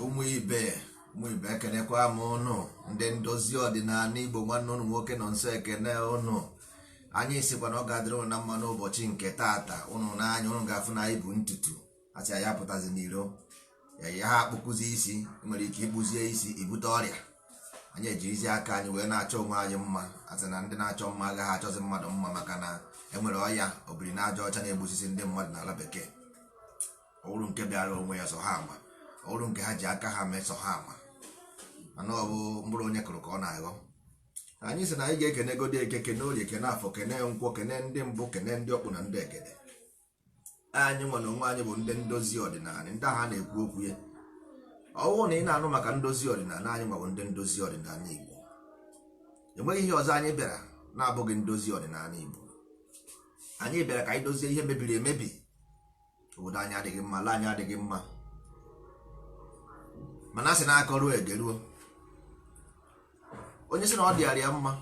ụmụ ibe ekenekwa m ụnụ ndị ndozi ọdịnala Igbo nwanne ụnụ nwoke nọ nso ekene ụnụ. Anyị sikwa na ọ ga-adịrị ụnụ na mma n'ụbọchị nke taata. Ụnụ n'anya ụnụ ga-afụ na anyị bụ ntutu asị ya pụtazi n'iro ya ha akpụkụzi isi, nwere ike ikpụzie isi ibute ọrịa. Anyị ejirizi aka anyị wee na-achọ onwe anyị mma, asị na ndị na-achọ mma agaghị achọzi mmadụ mma, maka na enwere ọya obiri na aja ọcha na-egbusisi ndị mmadụ n'ala bekee. Ọwụrụ nke bịara onwe ya sọ ha ama, ọwụrụ nke ha ji aka ha mee sọ ha ama, mana ọ bụ mkpụrụ onye kụrụ ka ọ na-aghọ. Anyị sị na anyị ga-ekene godi eke, kene orie, kene afọ, kene nkwọ, kene ndị mbụ, kene ndị ọkpụ na ndị egede. Anyị nwere onwe anyị bụ ndị ndozi ọdịnala, ndị agha na-ekwu okwu ya. Ọwụ na ị na-anụ maka ndozi ọdịnala, anyị nwabụ ndị ndozi ọdịnala Igbo. Enweghị ihe ọzọ anyị bịara na-abụghị ndozi ọdịnala Igbo. Anyị bịara ka anyị dozie ihe mebiri emebi. Obodo anyị adịghị mma, ala anyị adịghị mma, mana a sị na aka ruo egeruo. Onye sị na ọ dịara ya mma,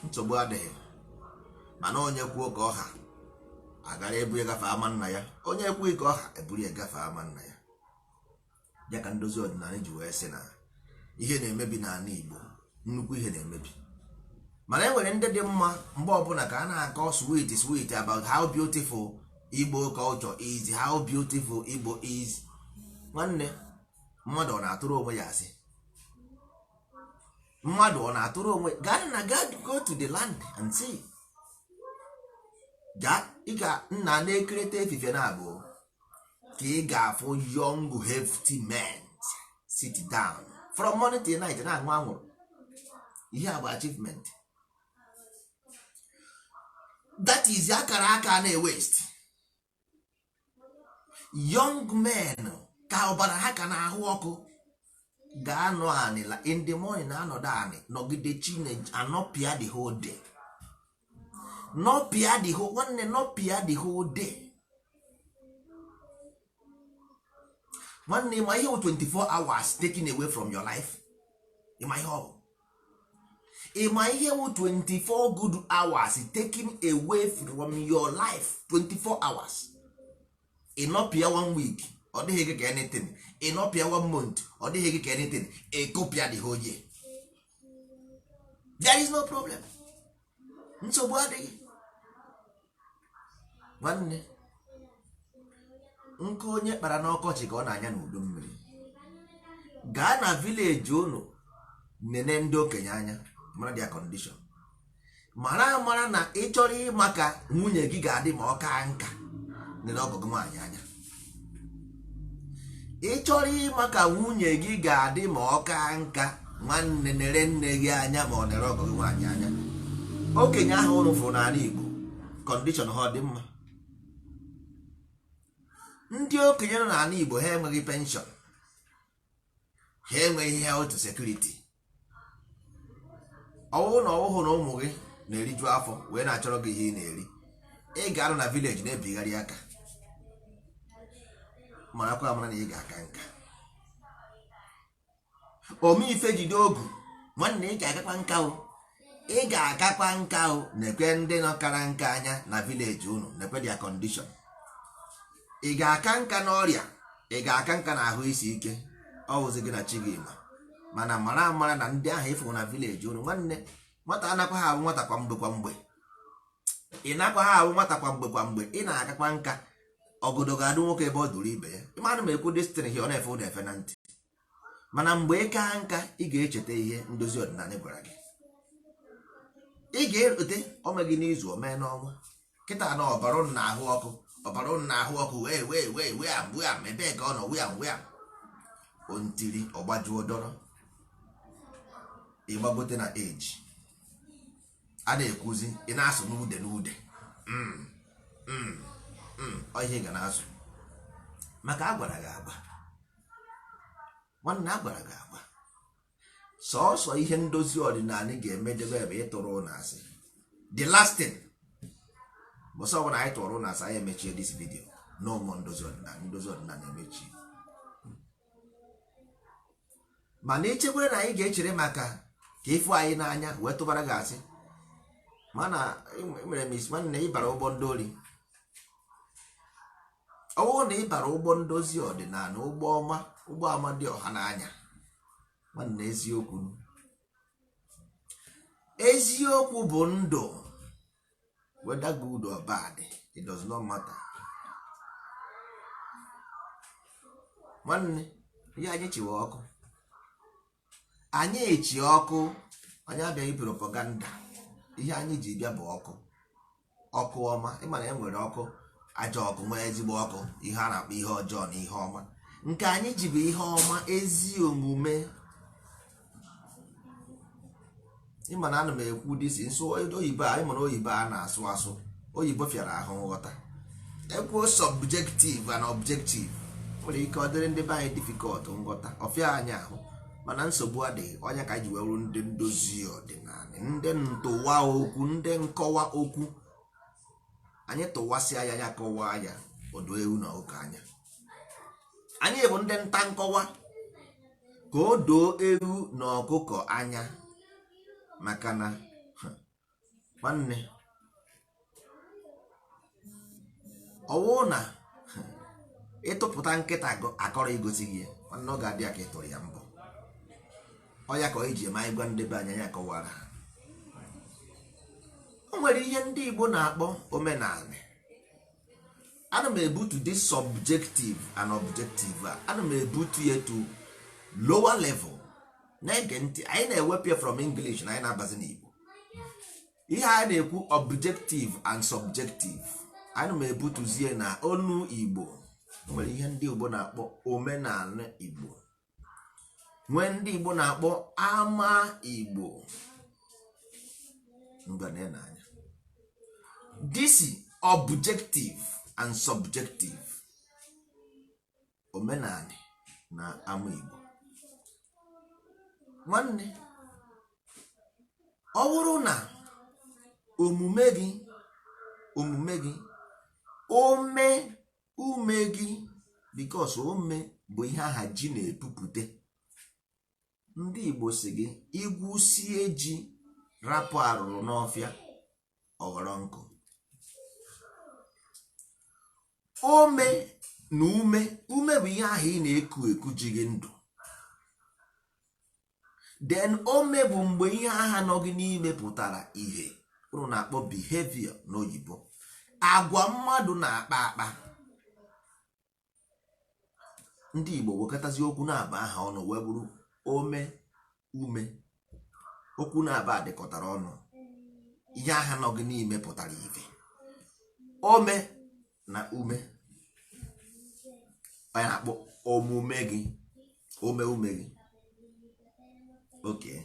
nsogbu adịghị, mana onye kwuo ka ọha agara ebu ya gafe ama nna ya, onye ekwughị ka ọha eburu ya gafe ama nna ya. Ya ka ndozi ọdịnala ji wee sị na ihe na-emebi n'ala Igbo, nnukwu ihe na-emebi. Mana e nwere ndị dị mma mgbe ọbụla ka a na-akọ sweet about how beautiful Igbo culture is, how beautiful Igbo is. Nwanne, mmadụ ọ na-atụrụ onwe ya asị? Mmadụ ọ na-atụrụ onwe go to the land and see. Ị ga nna na-ekerịta efife na abụọ ka ị ga-afụ young hefty men sit down from morning till night na-aṅụ anwụrụ. Ihe a bụ achievement. That is akara aka na-ewest. Young men ka ọbara ha ka na-ahụ ọkụ ga-anọ anị in the morning, na-anọdụ anị nọgide Chineke anọpịa the whole day, nọpịa the whole nwanne, nọpịa the whole day. Nwanne, ma ihe 24 hours taken away from your life. Ịma ihe ọ bụ? Ịma ihe 24 good hours taken away from your life. 24 hours. Ịnọpịa 1 week, ọ dịghị gị ka anything. Ịnọpịa 1 month, ọ dịghị gị ka anything. Ịkụpịa the whole year. There is no problem. Nsogbu adịghị. Nwanne, nke onye kpara n'ọkọchị ka ọ na-anya n'udu mmiri. Gaa na village unu, nene ndị okenye anya, mara their condition. Mara na ị chọrọ ịma ka nwunye gị ga-adị ma ọ kaa nka, nene ọgọ gị nwaanyị anya. Ị chọrọ ịma ka nwunye gị ga-adị ma ọ kaa nka, nwanne, nere nne gị anya ma ọ nere ọgọ gị nwaanyị anya. Okenye ahụ unu fụrụ n'ala Igbo, condition ha ọ dị mma? Ndị okenye nọ n'ala Igbo ha enweghị pension, ha enweghị health security. Ọwụ na ọwụhụ na ụmụ gị na-eriju afọ wee na-achọrọ gị ihe ị na-eri, ị ga-anọ na village na-ebigharị aka, marakwa amara na ị ga-aka nka. Omeife jide ogu, nwanne, ị ga-agakwa nka o, ị ga-agakwa nka o. Na-ekwe ndị nọ kara nka anya na village unu, na-ekwe their condition. Ị ga-aka nka n'ọrịa, ị ga-aka nka na ahụ isi ike, ọ wụzi gị na chi gị ma. Mana mara na ndị ahụ ịfụ na village unu, nwanne, nwata anakwa ha abụ nwata kwa mgbe kwa mgbe. Ị nakwa ha abụ nwata kwa mgbe kwa mgbe. Ị na-agakwa nka, ọgọdọ ga-adụ nwoke ebe ọ dụrụ ibe ya. Ịmanụ m ekwu destin ihe ọ na-efe ụda efe na ntị. Mana mgbe ị kaa nka, ị ga-echeta ihe ndozi ọdịnala gwara gị. Ị ga-erute ome gị n'izu, o mee n'ọnwa. Kịta na ọbara na ahụ ọkụ, ọbara na ahụ ọkụ, wee am ebe ka ọ nọ, wee am ontiri ọgbajuo dọrọ. Ịgbagote na age, a na-ekwuzi, ị na-asụ n'ude ọ ihe ga na-asụ maka agwara gị agba. Nwanne, agwara gị agba. Sọọsọ ihe ndozi ọdịnala ga-emedebe ebe ị tụrụ ụlọ asị. The last thing bụ sọ bụla anyị tụrụ ụlọ asị, anyị emechie this video. No more ndozi ọdịnala emechie. Mana echekwere na anyị ga-echere maka ka ịfụ anyị n'anya wee tụbara gị asị. Mana emere m isi, nwanne, ịbara ụgbọ ndị ori. ọwụ na ịbara ụgbọ ndozi ọdịnala, ụgbọ ọma, ụgbọ amadi ọha n'anya nwanne, eziokwu bụ ndụ, whether good or bad, it does not matter. Nwanne, ihe anyị chiwe ọkụ, anyị echi ọkụ, anyị abịaghị propaganda. Ihe anyị ji bịa bụ ọkụ, ọkụ ọma. Ịmana e nwere ọkụ ajọ ọkụ, nwee ezigbo ọkụ, ihe a na-akpọ ihe ọjọọ na ihe ọma. Nke anyị ji bụ ihe ọma, ezi omume. Ịmana ana m ekwu disi nso oyibo a, ịmana oyibo a na-asụ asụ, oyibo fịara ahụ nghọta. Ekwuo subjective and objective, nwere ike ọ dịrị ndị be anyị difficult nghọta, ọfịa anyị ahụ, mana nsogbu adịghị. Onye ka ji wee bụrụ ndị ndozi ọdịnala, ndị ntụwa okwu, ndị nkọwa okwu. Anyị tụwasịa ya, ya kọwaa ya, odo ewu na ụka anya. Anyị bụ ndị nta nkọwa ka o doo ewu na ọkụkọ anya. Maka na nwanne, ọwụ na ịtụpụta nkịta akọrọ igosi gị nwanne, ọ ga-adị ya ka ịtụrụ ya mbọ. Ọ ya ka o ji eme anyị gwa ndị be anya, ya kọwara ha. O nwere ihe ndị Igbo na-akpọ omenala. Ana m ebutu this subjective and objective, ana m ebutu ya to lower level. Na-ege ntị, anyị na-ewepụ ya from English na anyị na-abazi n'Igbo. Ihe a na-ekwu objective and subjective, ana m ebutuzie na onu Igbo. O nwere ihe ndị Igbo na-akpọ omenala Igbo, nwee ndị Igbo na-akpọ ama Igbo. N'anya, this objective and subjective, omenala na ama Igbo. Nwanne, ọ bụrụ na omume gị ume gị, because ome bụ ihe aha ji na-epupụte. Ndị Igbo si gị igwusie ji, rapụ arụrụ n'ọfịa, ọghọrọ nkụ. Ome na ume bụ ihe ahụ ị na-eku eku ji gị ndụ. Then ome bụ mgbe ihe agha nọ gị n'ime pụtara ihe, ụrụ na-akpọ behavior n'oyibo. Agwa mmadụ na-akpa akpa. Ndị Igbo wekọtazi okwu na-aba aha ọnụ wee bụrụ ume. Okwu na-aba dịkọtara ọnụ, ihe agha nọ gị n'ime pụtara ihe. Ome na ume, onye na-akpọ omume gị, ume gị. Okay,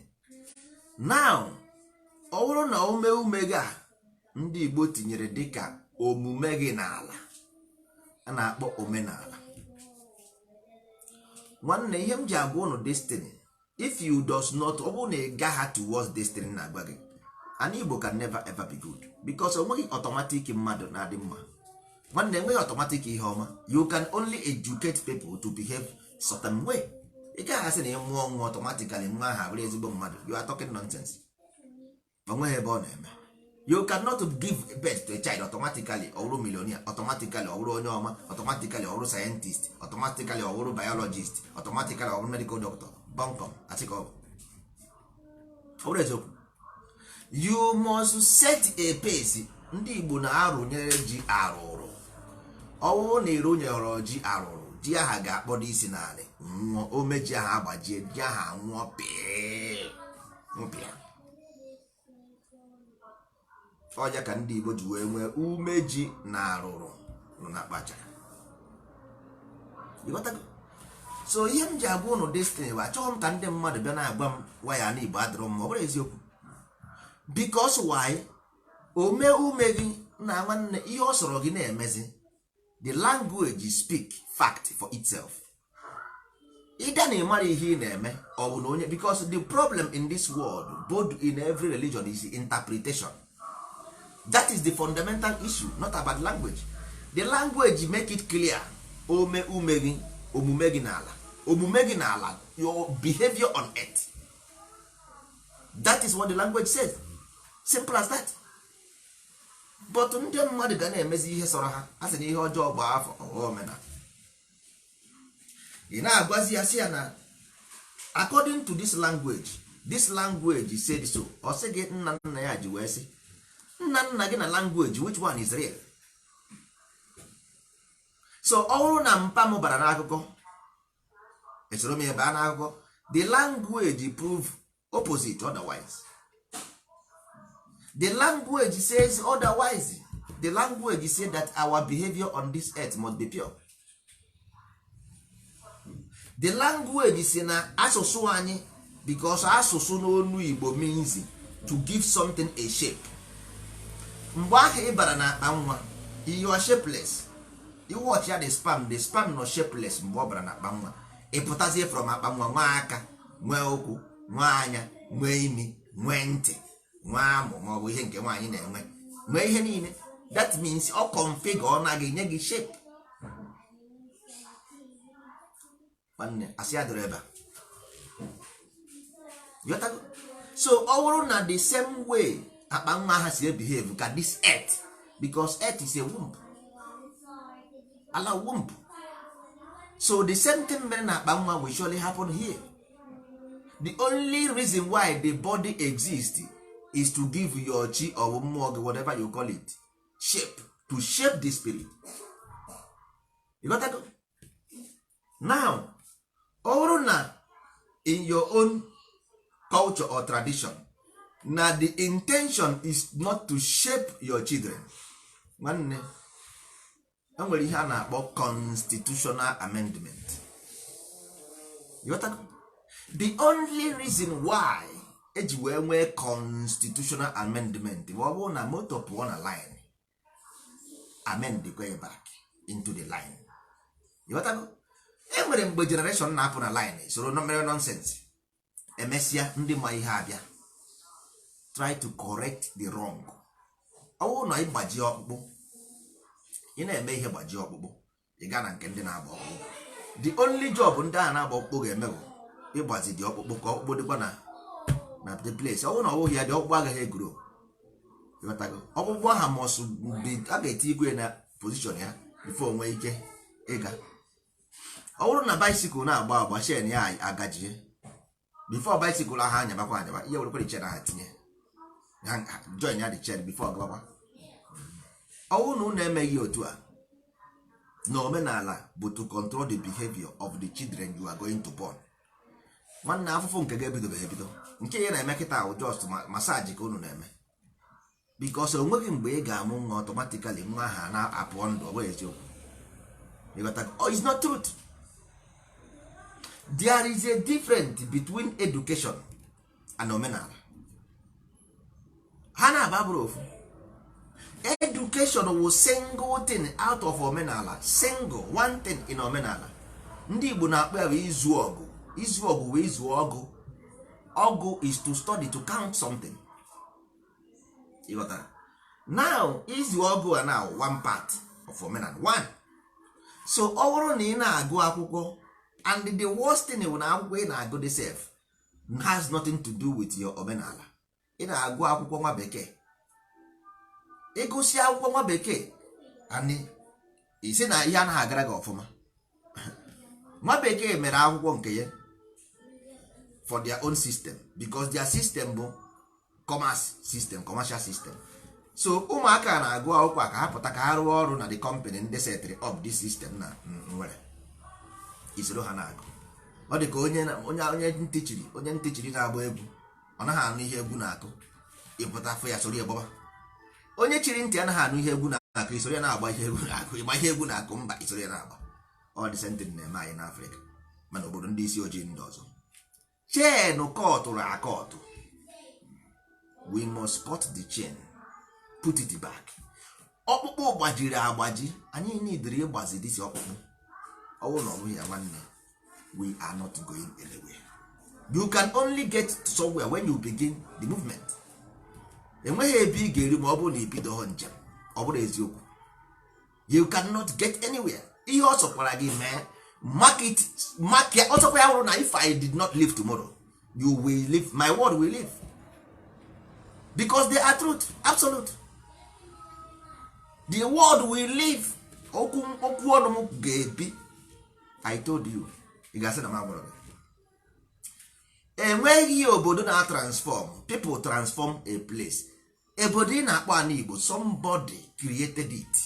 now ọ bụrụ na ume gị a ndị Igbo tinyere dịka omume gị n'ala, a na-akpọ omenala. Nwanne, ihe m ji agwa ụnụ destiny, if you does not, ọ bụrụ na ị gaghị towards destiny na-agwa gị, an Igbo can never ever be good, because onweghị automatic mmadụ na-adị mma. Nwanne, enweghị automatic ihe ọma. You can only educate people to behave certain way. Ị gaghị asị na ị mụọ nwa automatically nwa ahụ abụrụ ezigbo mmadụ. You are talking nonsense. Onweghị ebe ọ na-eme. You cannot give birth to a child automatically ọ bụrụ millionaire, automatically ọ bụrụ onye ọma, automatically ọ bụrụ scientist, automatically ọ bụrụ biologist, automatically ọ bụrụ medical doctor. Bunkum, achịkọ ọ bụrụ eziokwu. You must set a pace. Ndị Igbo na-arụnyere ji arụrụ. Ọ bụrụ na ịrụnyere ji arụrụ, ji aha ga-akpọdo isi n'ala, nwụọ. Ome ji aha agbajie, ji aha nwụọ pịa. Ọja ka ndị Igbo ji wee nwee ume ji na arụrụ nọ na kpachara. So ihe m ji agwa ụnụ destiny bụ achọghị m ka ndị mmadụ bịa na-agba m waya na Igbo adịrọ mma. Ọ bụrụ eziokwu, because why? Ume gị na nwanne, ihe ọ sọrọ gị na-emezi. The language speak fact for itself. Ịda na ịmara ihe ị na-eme ọ bụ na onye, because the problem in this world, both in every religion, is interpretation. That is the fundamental issue, not about language. The language make it clear. Ume gị, omume gị n'ala, omume gị n'ala, your behavior on earth. That is what the language says. Simple as that. but ndị mmadụ ga na-emezi ihe sọrọ ha a sị na ihe ọjọọ bụ afọ omenala. Ị na-agwazi ya sị ya na according to this language said so. Ọ sị gị nna nna ya ji wee sị nna nna gị na language which one is real? So ọ bụrụ na mpa m bara n'akụkọ esoro m ebe a n'akụkọ, the language prove opposite otherwise. The language says otherwise. The language says that our behavior on this earth must be pure. The language say na asụsụ anyị, because asụsụ n'onu Igbo means to give something a shape. Mgbe ahụ ị bara na akpa nwa, you are shapeless. You watch ya the spam no shapeless. Mgbe ọ bara na akpa nwa, ị pụtazie from akpa nwa, nwa aka, nwee ụkwụ, nwee anya, nwee imi, nwee ntị, nwee amụ, ma ọ bụ ihe nke nwaanyị na-enwe, nwee ihe niile. That means ọ configure, ọ na-aga nye gị shape. Nwanne asị ya dịrị ebe a. So ọ bụrụ na the same way akpa nwa ha si behave ka this earth, because earth is a womb, ala womb. So the same thing mere na akpa nwa will surely happen here. The only reason why the body exists is to give your chi or mmụọ, whatever you call it, shape, to shape the spirit. You got that? Now ọ bụrụ na in your own culture or tradition na the intention is not to shape your children, nwanne e nwere ihe a na-akpọ constitutional amendment. You got that? The only reason why eji wee nwee constitutional amendment bụ ọ bụrụ na moto pụọ na line, amend the way back into the line. You got that? E nwere mgbe generation na-apụ na line soro mere nonsense, emesịa ndị ma ihe abịa try to correct the wrong. Ọ bụrụ na ịgbaji ọkpụkpụ, ị na-eme ihe gbaji ọkpụkpụ, ị gaa na nke ndị na-agba ọkpụkpụ. The only job ndị a na-agba ọkpụkpụ ga-eme bụ ịgbazi dị ọkpụkpụ ka ọkpụkpụ dịkwa na the place. Ọ bụrụ na ọ bụghị ya, dị ọkpụkpụ agaghị egoro. Ọkpụkpụ aha mọsụ a ga-eti igwe na position ya before nwee ike ịga. Ọ bụrụ na bicycle na-agba agba, shen ya agajie, before bicycle ahụ anyabakwa ihe werekwa the chain ha tinye join ya the chain before gabakwa. Ọ bụrụ na unu emeghị otu a, na omenala bụ to control the behavior of the children you are going to born. Nwanne afụfụ nke ga-ebidobeghị ebido, nke ya na-eme kịta ahụ just masaji ka unu na-eme, because o nweghị mgbe ị ga-amụ nwa automatically nwa ahụ na-apụọ ndụ. Ọ bụghị eziokwu. Oh, it's not truth. There is a difference between education and omenala. Ha na-aba bụrụ ofu. Education was single thing out of omenala, single one thing in omenala. Ndị Igbo na-akpọ ya izu ọgụ. Izu ọgụ wee izu ọgụ. Ọgụ is to study, to count something. You got that? Now izu ọgụ are now one part of omenala, one. So ọ bụrụ na ị na-agụ akwụkwọ, and the worst thing bụ na akwụkwọ ị na-agụ the self has nothing to do with your omenala. Ị na-agụ akwụkwọ nwa bekee, ịgụsị akwụkwọ nwa bekee and isi na ihe anaghị agara gị ọfụma. Nwa bekee mere akwụkwọ nke ya for their own system, because their system bụ commercial system. So ụmụaka na-agụ akwụkwọ ka ha pụta ka ha rụọ ọrụ na the company ndị setịrị up this system na nwere isoro ha na-agụ. Ọ dị ka onye ntị chiri na-agba egwu, ọ naghị anụ ihe egwu na-akụ, ịpụta afọ ya soro ya gbaba. Onye chiri ntị anaghị anụ ihe egwu na-akụ, isoro ya na-agba ihe egwu na-akụ. Ịgba ihe egwu na-akụ, mba, isoro ya na-agba. Ọ dị sentị na-eme anyị n'Afrịka mana obodo ndị isi ojii ndị ọzọ. Chain kọtụrụ akọtụ, we must cut the chain, put it back. Ọkpụkpụ gbajiri agbaji, anyị nidiri ịgbazi disi ọkpụkpụ. Ọ bụrụ na ọ bụghị ya nwanne, we are not going anywhere. You can only get to somewhere when you begin the movement. Enweghị ebe ị ga-eri ma ọ bụrụ na ibido njem. Ọ bụrụ eziokwu, you cannot get anywhere. Ihe ọ sọkwara gị mee, mark ya. Ọ sọkwa ya bụrụ na if I did not live tomorrow, you will live, my word will live, because they are truth, absolute. the world will live. Okwu ọnụ m ga-ebi. I told you. Ị ga-asị na m agwara gị. Enweghị obodo na transform. People transform a place. Obodo ị na-akpọ ana Igbo, somebody created it.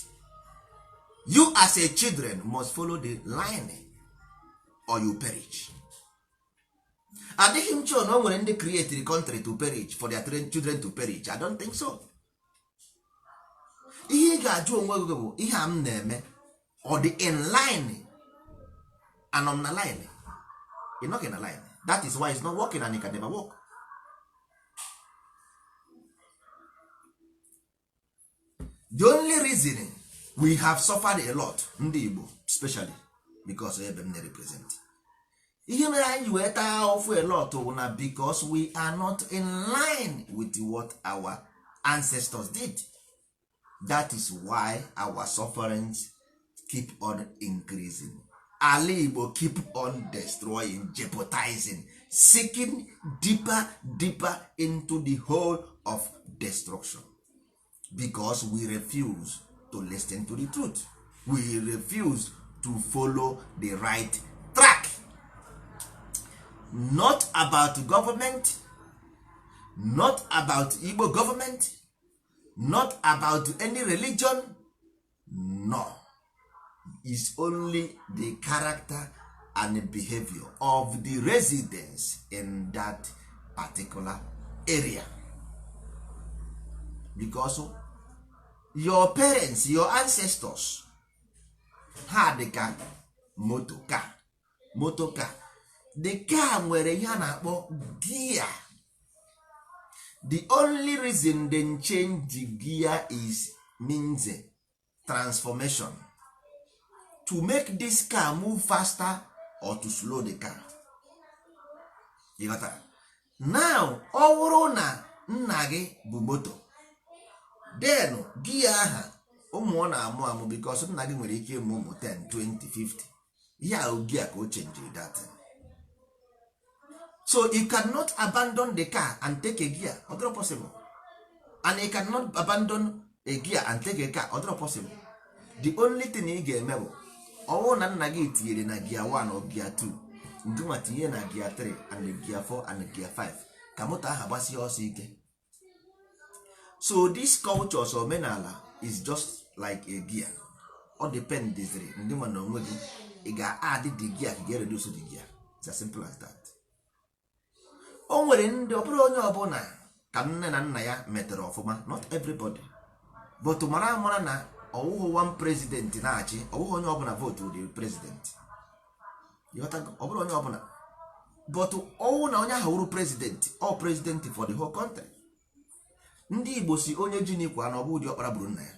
You as a children must follow the line or you perish. Adịghị m sure na o nwere ndị create the country to perish for their children to perish. I don't think so. Ihe ị ga-ajụ onwe gị bụ ihe a m na-eme ọ dị in line and on the line. You're not in a line. That is why it's not working and it can never work. The only reason we have suffered a lot, ndị Igbo especially because ebe m na-represent, ihe mere anyị wee taa ofu a lot na because we are not in line with what our ancestors did. That is why our sufferings keep on increasing. Ala Igbo keep on destroying, jeopardizing, seeking deeper into the hole of destruction, because we refuse to listen to the truth. We refuse to follow the right track. Not about government, not about Igbo government, not about any religion. No, it's only the character and the behavior of the residents in that particular area. Because your parents, your ancestors had the car, motor car. The car nwere ihe a na-akpọ gear. The only reason they change the gear means transformation, to make this car move faster or to slow the car. You got that? Now ọ bụrụ na nna gị bụ moto, then gear aha ụmụ ọ na-amụ amụ, because nna gị nwere ike ịmụ ụmụ 10, 20, 50. Ihe ahụ gear ka o change that. So you cannot abandon the car and take a gear, other possible. And you cannot abandon a gear and take a car, other possible. The only thing ị ga-eme bụ ọwụ na nna gị tinyere na gear 1 or gear 2, ndị nwa tinye na gear 3 and gear 4 and gear 5, ka moto ahụ gbasie ọsọ ike. So this culture so omenala is just like a gear. All depends ndị nwa na onwe gị, ị ga-add the gear, ị ga-reduce the gear. It's as simple as that. O nwere ndị ọ bụrụ onye ọbụla ka nne na nna ya metere ọfụma, not everybody, but mara na ọwụghị one president na-achị, ọwụghị onye ọbụla vote the president. Ọ bụrụ onye ọbụla, but ọwụ na onye ahụ wụrụ president, all president for the whole country. Ndị Igbo si onye ji n'ikwu anọ bụ ụdị ọkpara gburu nna ya.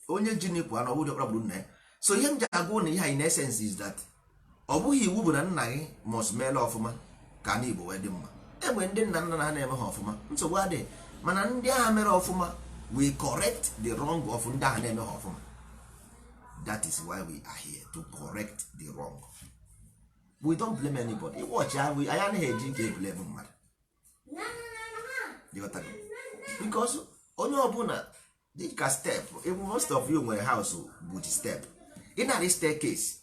Onye ji n'ikwu anọ bụ ụdị ọkpara gburu nna ya. So ihe m ji agwụ na ihe in essence is that ọ bụghị iwu bụ na nna gị must meela ọfụma ka ndị Igbo wee dị mma. Enwe ndị nna nna ha na-eme ha ọfụma, nsogbu adịghị, mana ndị agha mere ọfụma, we correct the wrong of ndị agha na-eme ha ọfụma. That is why we are here, to correct the wrong. We don't blame anybody. Watch ya, anyị anaghị eji ike blame mmadụ. Because onye ọbụla dịka step, most of you nwere house bụ step. Ị na-arị staircase,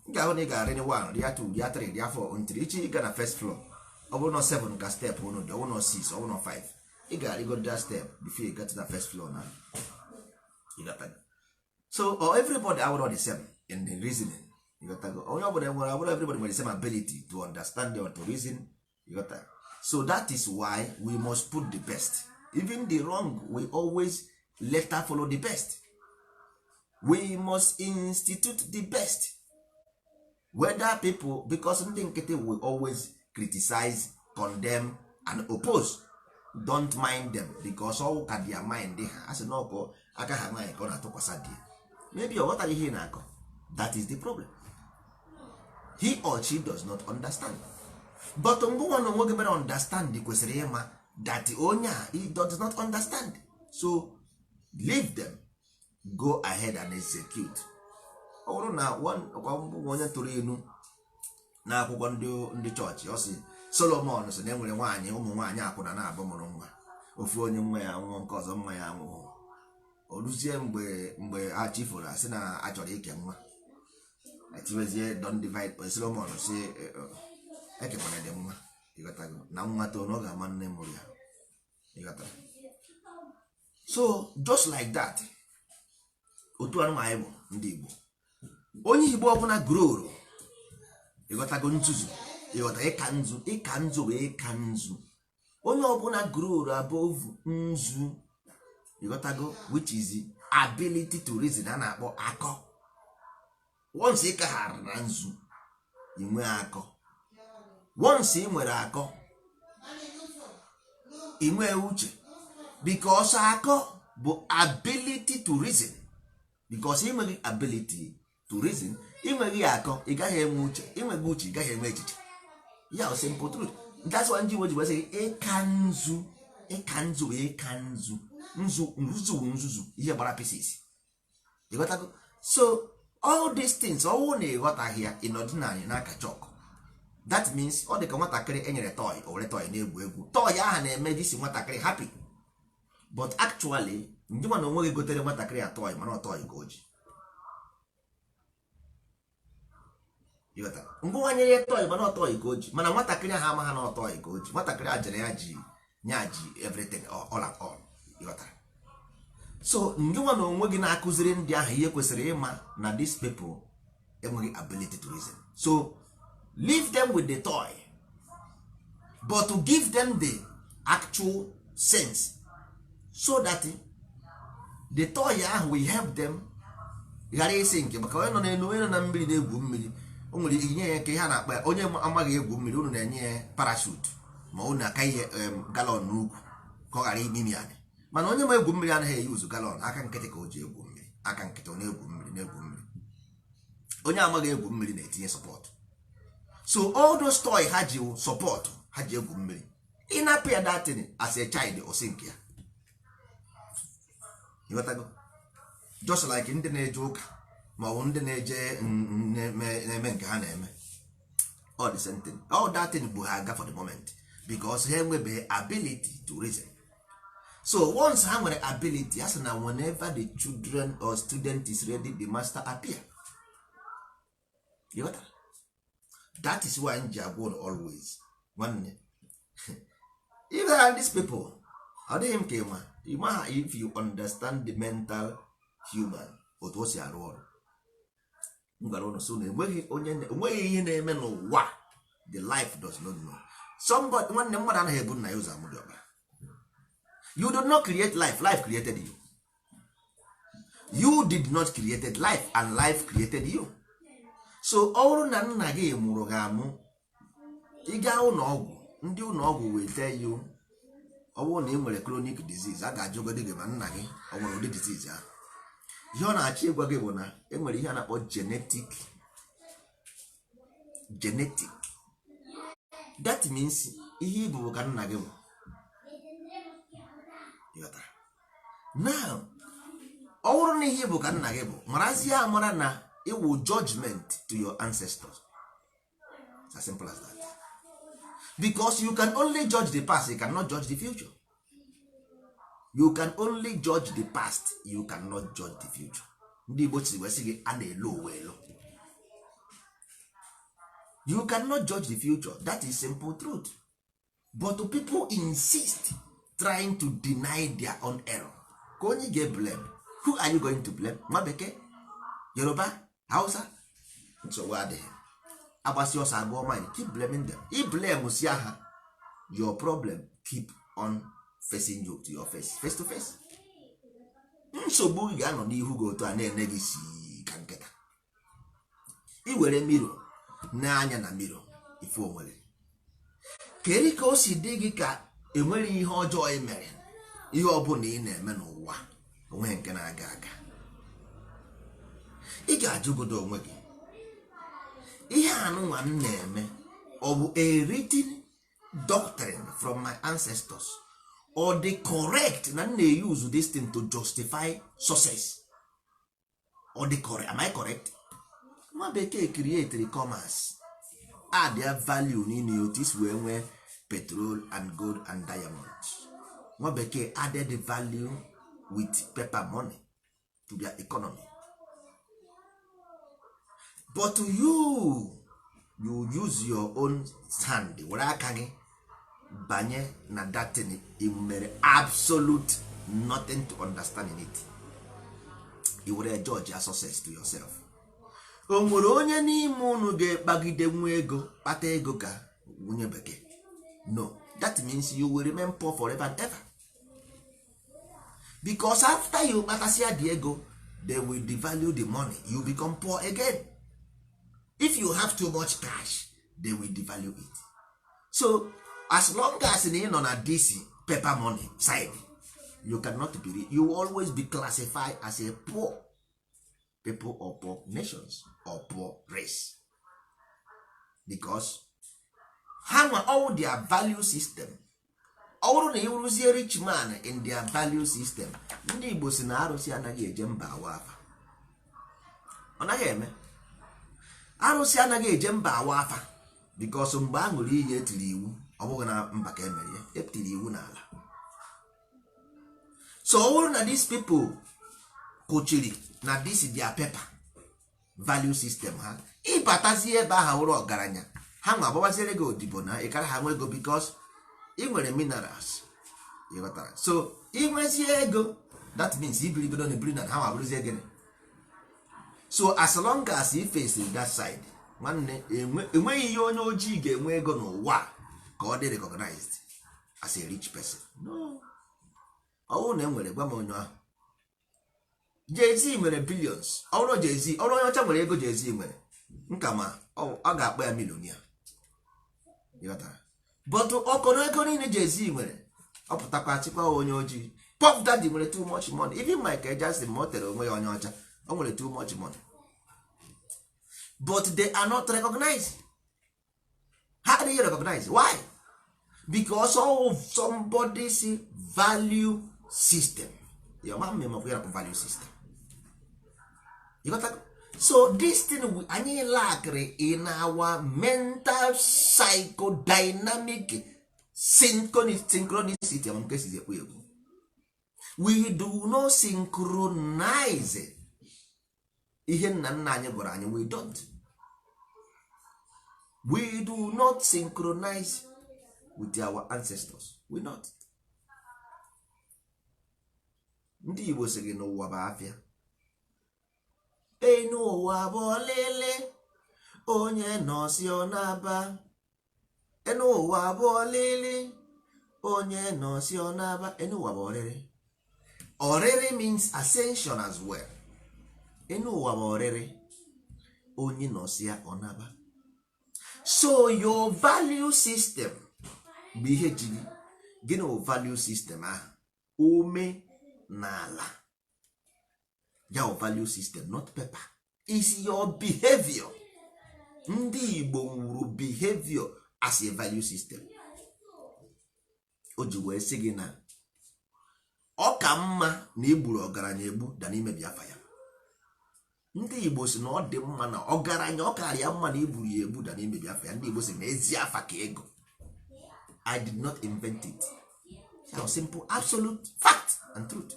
ị ga-ahụ na ị ga-arị 1, rịa 2, rịa 3, rịa 4, until ichi ị ga na first floor. Ọ bụrụ na 7 ka step ụnụ dị, ọ bụrụ na 6, ọ bụrụ na 5, ị ga-arịgo that step before you get to the first floor now. You got that? So everybody are the same in the reasoning. You got that? Everybody with the same ability to understand or to reason. You got that? So that is why we must put the best. Even the wrong, we always later follow the best. We must institute the best. Whether people, because ndị nkịtị will always criticize, condemn and oppose. Don't mind them, because all ka their mind dị ha asị na ọkọ aka ha nwaanyị ka ọ na-atụkwasị dị. Maybe ọ ghọtara ihe na-akọ. That is the problem. He or she does not understand. But mgbe nwa na onwe gị mere understand kwesịrị ịma that onye a he does not understand. So leave them, go ahead and execute. Ọ bụrụ na onye tụrụ inu na akwụkwọ ndị chọọchị, ọ sị Solomon sị na enwere nwaanyị ụmụ nwaanyị akwụna na-abụ mụrụ nwa, ofu onye nwa ya nwụọ, nke ọzọ nwa ya nwụọ. oruzie mgbe a chifụrụ asị na achọrọ ike nwa etiwezie don divide Solomon si ekekwana dị nwa ịghọtago na nwa too na ọ ga-ama nne mụrụ ya ịghọtara. So just like that, otu anụmanụ bụ ndị Igbo, onye Igbo ọbụla groro ịghọtago nzuzu, ịghọta ịka nzu wee ịka nzu, onye ọbụla groro above nzu ịghọtago, which is ability to reason, a na-akpọ akọ. Once ị kaghara na nzu inwe akọ, once ị nwere akọ inwe uche, because akọ bụ ability to reason. Because ịnweghị ability to reason, ịnweghị akọ ị gaghị enwe uche, ịnweghị uche ị gaghị enwe echiche. Ya simple truth. That's why ndị Igbo ji wee ịka nzu, ịka nzu wee ịka nzu, nzuzu ihe gbara pieces. Ịghọtago? So all these things ọwụ na ịghọtaghị ya ịnọdịnala n'aka chọk. That means ọ dị ka nwatakịrị enyere toy, o were toy na-egwu egwu, toy ahụ na-eme disi nwatakịrị happy, but actually ndị nwa na onwe gị gotere nwatakịrị ya toy mana ọ toy ka o ji. ngwụwanyere ya toy mana ọ toy ka o ji, mana nwatakịrị ahụ amaghị na ọ toy ka o ji. Nwatakịrị a jere ya ji everything all at all. So ndị nwa na onwe gị na-akụziri ndị ahụ ihe kwesịrị ịma na these people enweghị ability to reason. So leave them with the toy, but to give them the actual sense, so that the toy ahụ will help them ghara isi nke, maka onye nọ n'elu, onye nọ na mmiri na-egwu mmiri, o nwere inye ya nke ihe na-akpa onye amaghị egwu mmiri, unu na-enye ya parachute ma unu aka ihe galọn n'ugwu ka ọ ghara imimi anyị. Mana onye ma egwu mmiri anaghị eyuzu galọn, aka nkịtị ka o ji egwu mmiri, aka nkịtị ọ na-egwu mmiri na-egwu mmiri. Onye amaghị egwu mmiri na-etinye support. So all those toy ha ji support, ha ji egwu mmiri, ị na-apụ ya datin as a child o sink ya. Ịghọtago? Just like ndị na-eje ụka ma ọ bụ ndị na-eje na-eme nke ha na-eme, all the same thing, all that thing bụ ha aga for the moment, because ha enwebeghị ability to reason. So once ha nwere ability, as na whenever the children or student is ready, the master appear. You got that? That is why nji agwa always nwanne even these people ọ dịghị m ka ịma if you understand the mental human otu o si arụ ọrụ. M gwara ụnụ so na enweghị ihe na-eme n'ụwa the life does not know. Somebody nwanne mmadụ anaghị ebu nna ya ụzọ amụdị ọbara. You did not create life, life created you. You did not create life, and life created you. So ọrụ na nna gị mụrụ gị amụ, ịga ụlọ ọgwụ, ndị ụlọ ọgwụ will tell you ọ bụrụ na ị nwere chronic disease, a ga-ajụgodi gị ma nna gị ọ nwere ụdị disease ahụ. Ihe ọ na-achọ ịgwa gị bụ na e nwere ihe a na-akpọ genetic. That means ihe ibu ka nna gị bụ. Now ọ bụrụ na ihe bụ ka nna gị bụ, marazie amara na it will judgment to your ancestors. It's as simple as that. Because you can only judge the past, you cannot judge the future. You can only judge the past, you cannot judge the future. Ndị Igbo si wee sị gị a na-elo uwe elo. You cannot judge the future, that is simple truth. But people insist trying to deny their own error. Ka onye ga-blame, who are you going to blame? Nwa bekee, Yoruba, Hausa? Nsogbu adịghị. Agbasi ọsọ agụọ mind, keep blaming them. I blame si ha, your problem keep on facing you to your face, face to face. Nsogbu gị ga-anọ n'ihu gị otu a na-ene gị si ka nkịta. I were miro n'anya na miro ife onwe gị. Keri ka o si dị gị ka enwere ihe ọjọọ ị mere, ihe ọbụla ị na-eme n'ụwa onwe nke na-aga aga. Ị ga-ajụgodo onwe gị, ihe anụnwa m na-eme ọ bụ a written doctrine from my ancestors, or the correct na m na-use this thing to justify success, or the correct, am I correct? Nwa bekee create commerce, add their value n'ime otu isi wee nwee petrol and gold and diamonds. Nwa bekee added the value with paper money to their economy. But you use your own hand were aka gị banye na datin mere absolute nothing to understand in it. You were a judge a success to yourself. O nwere onye n'ime unu ga-ekpagide nwa ego kpata ego ka nwunye bekee? No, that means you will remain poor forever and ever. Because after you kpatasia the ego, they will devalue the money, you become poor again. If you have too much cash, they will devalue it. So as long as you nọ na this paper money side, you cannot be, you will always be classified as a poor people or poor nations or poor race, because ha nwa all their value system. Ọ bụrụ na ịwụrụzie rich man in their value system, ndị Igbo si na arụsị anaghị eje mba awa afa. Ọ naghị eme. Arụsị anaghị eje mba awa afa because mgbe a ṅụrụ iyi etiri iwu, ọ bụghị na mba ka emere ya, etiri iwu n'ala. So ọ bụrụ na these people kụchiri na this their paper value system ha, ịbatazie ebe aha wụrụ ọgaranya, ha nwa agbabaziere gị odibo na ịkara ha nwe ego because ị nwere minerals. So ị nwezie ego, that means ibirigodo na ibiri na ha nwa bụrụzie gịnị. So as long as you face that side, nwanne enweghị ihe onye ojii ga-enwe ego n'ụwa ka ọ dị recognized as a rich person. No. Ọ bụrụ na enwere, gwa m onye ahụ. Jay-Z nwere billions. Ọ bụrụ Jay-Z, ọrụ onye ọcha nwere ego Jay-Z nwere, nka ma ọ ga-akpọ ya millionaire. But ọkọrọ ego niile Jay-Z nwere, ọ pụtakwa achịkwa onye ojii. Puff Daddy nwere too much money. Even Michael Jackson ma o tere onwe ya onye ọcha, o nwere too much money. But they are not recognized. How do you recognize? Why? Because of somebody's value system. Your man may have a value system. You got that? So this thing anyị lack in our mental psychodynamic synchronicity. We do not synchronize ihe nna nna anyị gwara anyị. We don't. We do not synchronize with our ancestors. We not. Ndị Igbo sị gị n'ụwa bụ afịa. Enu ụwa bụ ọlịlị, onye nọsi ọ na-aba. Enu ụwa bụ ọlịlị, onye nọsi ọ na-aba. Enu ụwa bụ ọrịrị. Ọrịrị means ascension as well. Enu ụwa bụ ọrịrị, onye nọsi ọ na-aba. So your value system bụ ihe jiri gịnị bụ value system ahụ? Ume n'ala. Your value system, not paper, is your behavior. Ndị Igbo nwuru behavior as a value system. O ji wee sị gị na ọ ka mma na igburu ọgaranya egbu da n'imebi afa ya. Ndị Igbo si na ọ dị mma na ọgaranya ọ karịa mma na igburu ya egbu da n'imebi afa ya. Ndị Igbo si na ezi afa ka ego. I did not invent it. How simple, absolute fact and truth.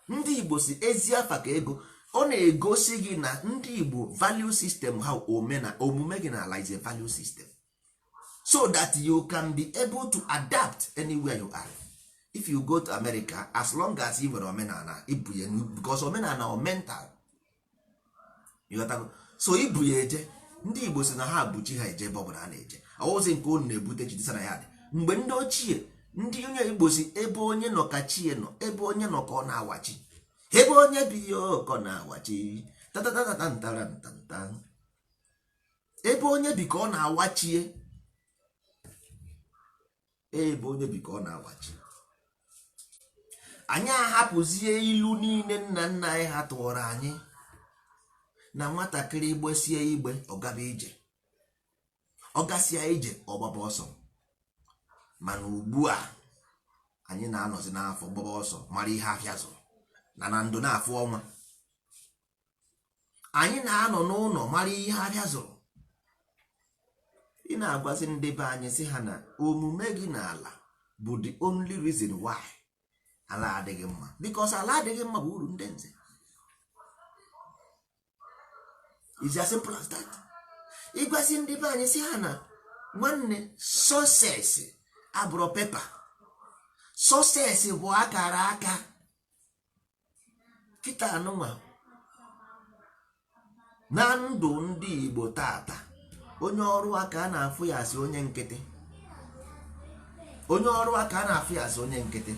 Ndị Igbo si ezi afa ka ego. Ọ na-egosi gị na ndị Igbo value system ha omume gị na ala is a value system, so that you can be able to adapt anywhere you are. If you go to America, as long as you nwere omenala, ibu ya, because omenala o mental. You got to, so ibu ya eje. Ndị Igbo si na ha abụchi ha eje ebe ọ bụla ha na-eje. Ọwụzi nke unu na-ebute jidisa na ya dị. Mgbe ndị ochie, ndị onye Igbo si ebe onye nọ ka chie nọ, ebe onye nọ ka ọ na-awachi, ebe onye bi ya ka ọ na-awachi, tatatatatantarantantan, ebe onye bi ka ọ na-awachie, ebe onye bi ka ọ na-awachi. Anyị ahapụzie ilu niile nna nna anyị ha tụọrọ anyị na nwatakịrị igbesie igbe ọgaba ije, ọgasịa ije ọgbaba ọsọ. Mana ugbu a anyị na-anọzi n'afọ gbaba ọsọ mara ihe afịa zụrụ na ndụ na-afụ ọnwa. Anyị na-anọ n'ụlọ mara ihe afịa zụrụ. Ị na-agwazi ndị be anyị sị ha na omume gị n'ala bụ the only reason why ala adịghị mma, because ala adịghị mma bụ uru ndị nze. It's as simple as that. Ịgwasị ndị be anyị si ha na nwanne success abụrụ pepa, success bụ akara aka. Kịta anụnwa na ndụ ndị Igbo tata, onye ọrụ aka a na-afụ ya asị onye nkịtị, onye ọrụ aka a na-afụ ya asị onye nkịtị.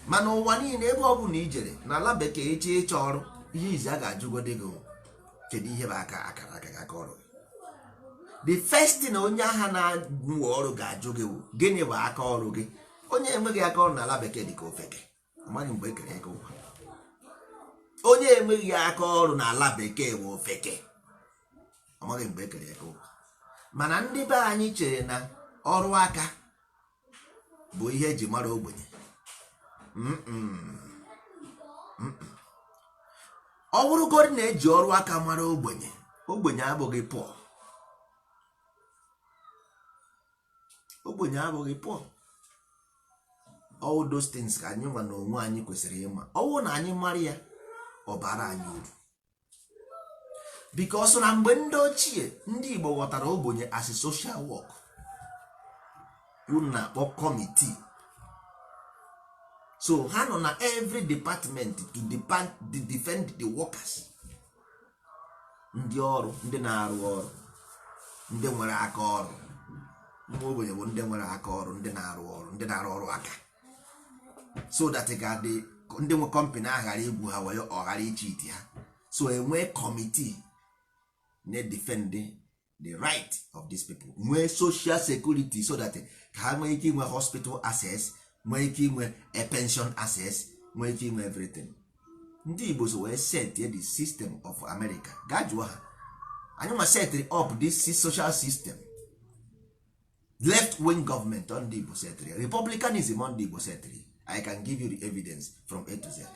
Mana ụwa niile ebe ọ bụ na ijere n'ala bekee eche ịchọ ọrụ, ihe izi a ga-ajụgode gị kedu ihe bụ akara ọrụ. The first thing onye agha na-amụ ọrụ ga-ajụ gị gịnị bụ aka ọrụ gị. Onye enweghị aka ọrụ n'ala bekee dị ka ofeke, amaghị mgbe ekere ego ụwa. Onye enweghị aka ọrụ n'ala bekee bụ ofeke, amaghị mgbe ekere ego ụwa. Mana ndị be anyị chere na ọrụ aka bụ ihe eji mara ogbenye. Ọ bụrụgodị na-eji ọrụ aka mara ogbenye, ogbenye abụghị pụọ, ogbenye abụghị pụọ. All those things ka anyị nwa na onwe anyị kwesịrị ịma. Ọwụ na anyị mara ya, ọ bara anyị uru. Because na mgbe ndị ochie ndị Igbo ghọtara ogbenye as a social work, unu na-akpọ committee. So ha nọ na every department to defend the workers. Ndị ọrụ, ndị na-arụ ọrụ, ndị nwere aka ọrụ. Ndị ogbenye bụ ndị nwere aka ọrụ, ndị na-arụ ọrụ, ndị na-arụ ọrụ aka. So that ndị nwe company ahụ ghara igwu ha wee ọ ghara iche iti ha. So enwee committee na-defend the right of these people. Nwee social security so that ka ha nwee ike inwe hospital access, nwee ike inwe a pension access, nwee ike inwe everything. Ndị Igbo so wee set the system of America. Gaa jụọ ha, anyị ma set up this social system. Left wing government on the Igbo set, republicanism on the Igbo set. I can give you the evidence from A to Z.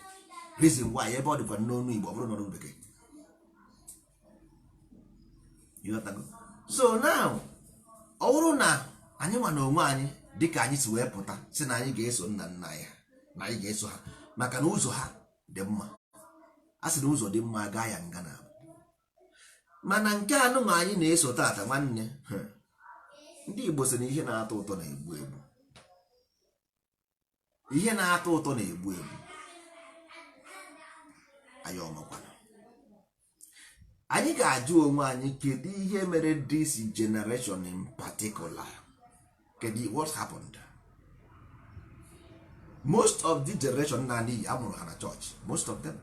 Reason why ebe ọ dịkwa n'ọnụ Igbo ọ bụrụ n'ọnụ bekee. So now ọ bụrụ na anyị nwa na onwe anyị dịka anyị si wee pụta si na anyị ga-eso nna nna ya, na anyị ga-eso ha maka na ụzọ ha dị mma. A sị na ụzọ dị mma gaa ya nga na abụ. Mana nke anụnwa anyị na-eso tata nwanne, ndị Igbo sị na ihe na-atọ ụtọ na-egbu egbu. Ihe na-atọ ụtọ na-egbu egbu. Anyị ọmakwana. Anyị ga-ajụ onwe anyị kedu ihe mere this generation in particular. Kedu what happened? Most of the generation na n'iyi amụrụ ha na church. Most of them.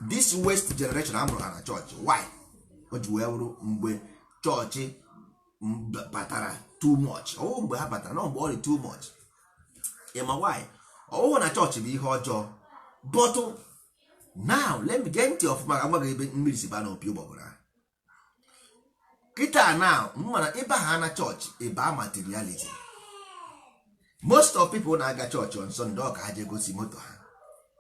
This West generation amụrụ ha na church. Why? O ji wee wụrụ mgbe chọọchị batara too much. Ọ mgbe ha batara, no mgbe ọ dị too much. Ịma why? Ọ na chọọchị bụ ihe ọjọọ. But now let me get ntị ọfụma ka gwaga ebe mmiri si ba na opi ụgbọgụrụ. Kịta now mmana ịba ha na chọọchị ịba materialism. Most of people na-aga chọọchị on Sunday ka ha je gosi moto ha,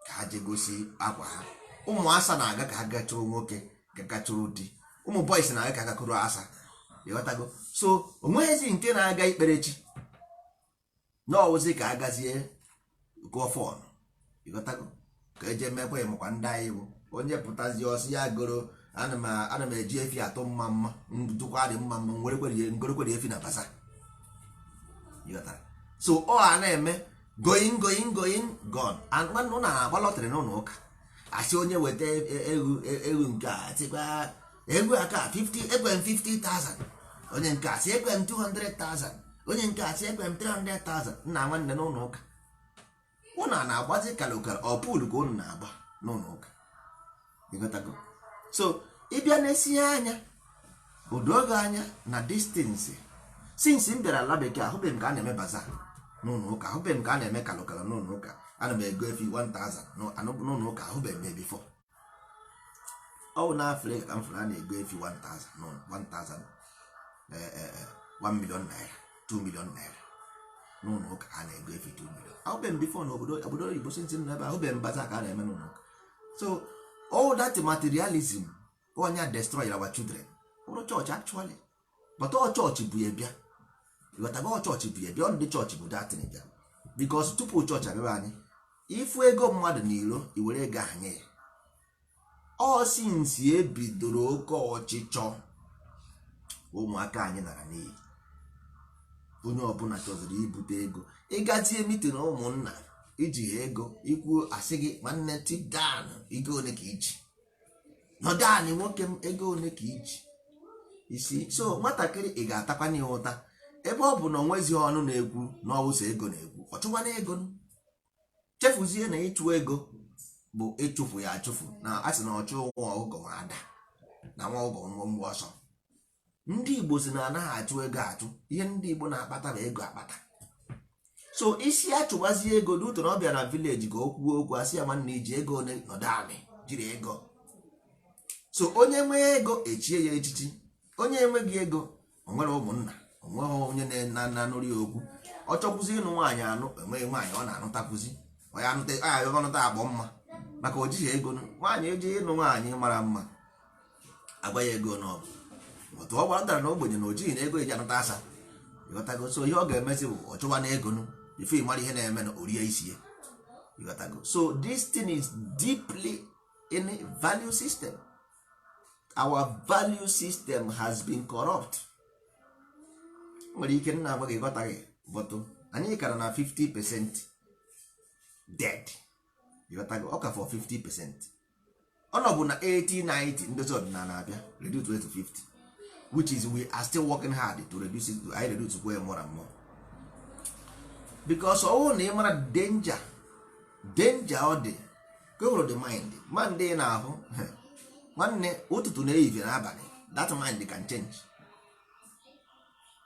ka ha je gosi akwa ha. Ụmụasa na-aga ka ha gachụrụ nwoke, ka gachụrụ di. Ụmụ boys na-aga ka ha gakụrụ asa. Ịghọtago? So onweghịzi nke na-aga ikpere chi. N'ọwụzi ka agazie gụọ fọn. Ịghọtago? Ka eje mekwa ịmụkwa ndị anyị bụ onye pụtazi ọsị ya goro ana m eji efi atụ mma mma ndụkwa dị mma mma ngorekwere efi na basa. Ịghọtara? So ọ a na-eme going gone. And nwanne ụna na-agba lọtrị n'ụlọ ụka asị onye weta egwu nke a sịkwa egwu aka 50 egwe m 50,000, onye nke a sị egwe m 200,000, onye nke a sị egwe m 300,000. Nna nwanne n'ụlọ ụka ụna na-agbazi kalokal ọ pụl ka ụnụ na-agba n'ụlọ ụka. Ịghọtago? So ịbịa na-esinye anya odoge anya na distance. Since m bịara ala bekee ahụbeghị m ka a na-eme baza n'ụlọ ụka, ahụbeghị m ka a na-eme kalokal n'ụlọ ụka. Ana m ego efi 1,000 n'ụlọ ụka, ahụbeghị m before. Ọ na Afrịka ka m fụrụ a na-ego efi 1,000 1 million naira, 2 million naira n'ụlọ ụka. A na-ego efi 2 million. Ahụbeghị m before n'obodo Igbo since m n'ebe ahụbeghị m baza ka a na-eme n'ụlọ ụka. So all that materialism onye destroy our children. Ụlọ church actually, but all church bụ ya bịa. Ịghọtago? All church bụ ya bịa, ndị church bụ datin bịa. because tupu chọọchị abịaba anyị ifu ego mmadụ n'ilo iwere ego anye ya ọ sinsi ebidoro oke ọchịchọ ụmụaka anyị nara n'iyi onye ọbụla chọziri ibute ego ịgatie mitin ụmụnna iji ha ego ikwu asị gị nwanne tidan ego one ka iji nọdani nwoke m ego one ka iji isi so nwatakịrị ị ga-atakwanye ya ụta ebe ọ bụ na onwezighị ọnụ na-ekwu na ọwụsa ego na-ekwu ọ chụwana ego chefuzie na ịchụ ego bụ ịchụfu ya achụfu na a sị na ọchụ nwa ọgụgọ nwa ada na nwa ọgụgọ mgbe ọsọ ndị Igbo si na anaghị achụ ego achụ ihe ndị Igbo na-akpata bụ ego akpata so isi achụgbazie ego dị ụtọ na ọ bịa na vileji ka o kwuo okwu asị ya nwanne iji ego one nọdụ anị jiri ego so onye nwee ego echie ya echichi onye enweghị ego o nwere ụmụnna onweghị onye na-anụrụ ya okwu ọ chọkwụzi ịnụ nwaanyị anụ enweghị nwaanyị ọ na-anụtakwụzi onye anụta agbọ mma maka o jighị ego nwaanyị eji ịnụ nwaanyị mara mma agba ya ego n'ọbụ otu ọ gbara na ogbenye na ojighị na ego eji anụta asa ịghọtago so ihe ọ ga-emezi bụ ọ chụwa na ego before ịmara ihe na-eme na orie isi ya ịghọtago so this thing is deeply in a value system. Our value system has been corrupt. Nwere ike nna agwa gị ghọtaghị bụtụ anyị kara na 50% dead ịghọtago ọ ka for 50% ọnọbụ na 80-90 ndozi ọdịnala abịa reduce to 50 which is we are still working hard to reduce it. I reduce way more and more because ọwụ na ị mara danger ọ dị go the mind dị na-ahụ nwanne ụtụtụ na ehihie n'abalị that mind can change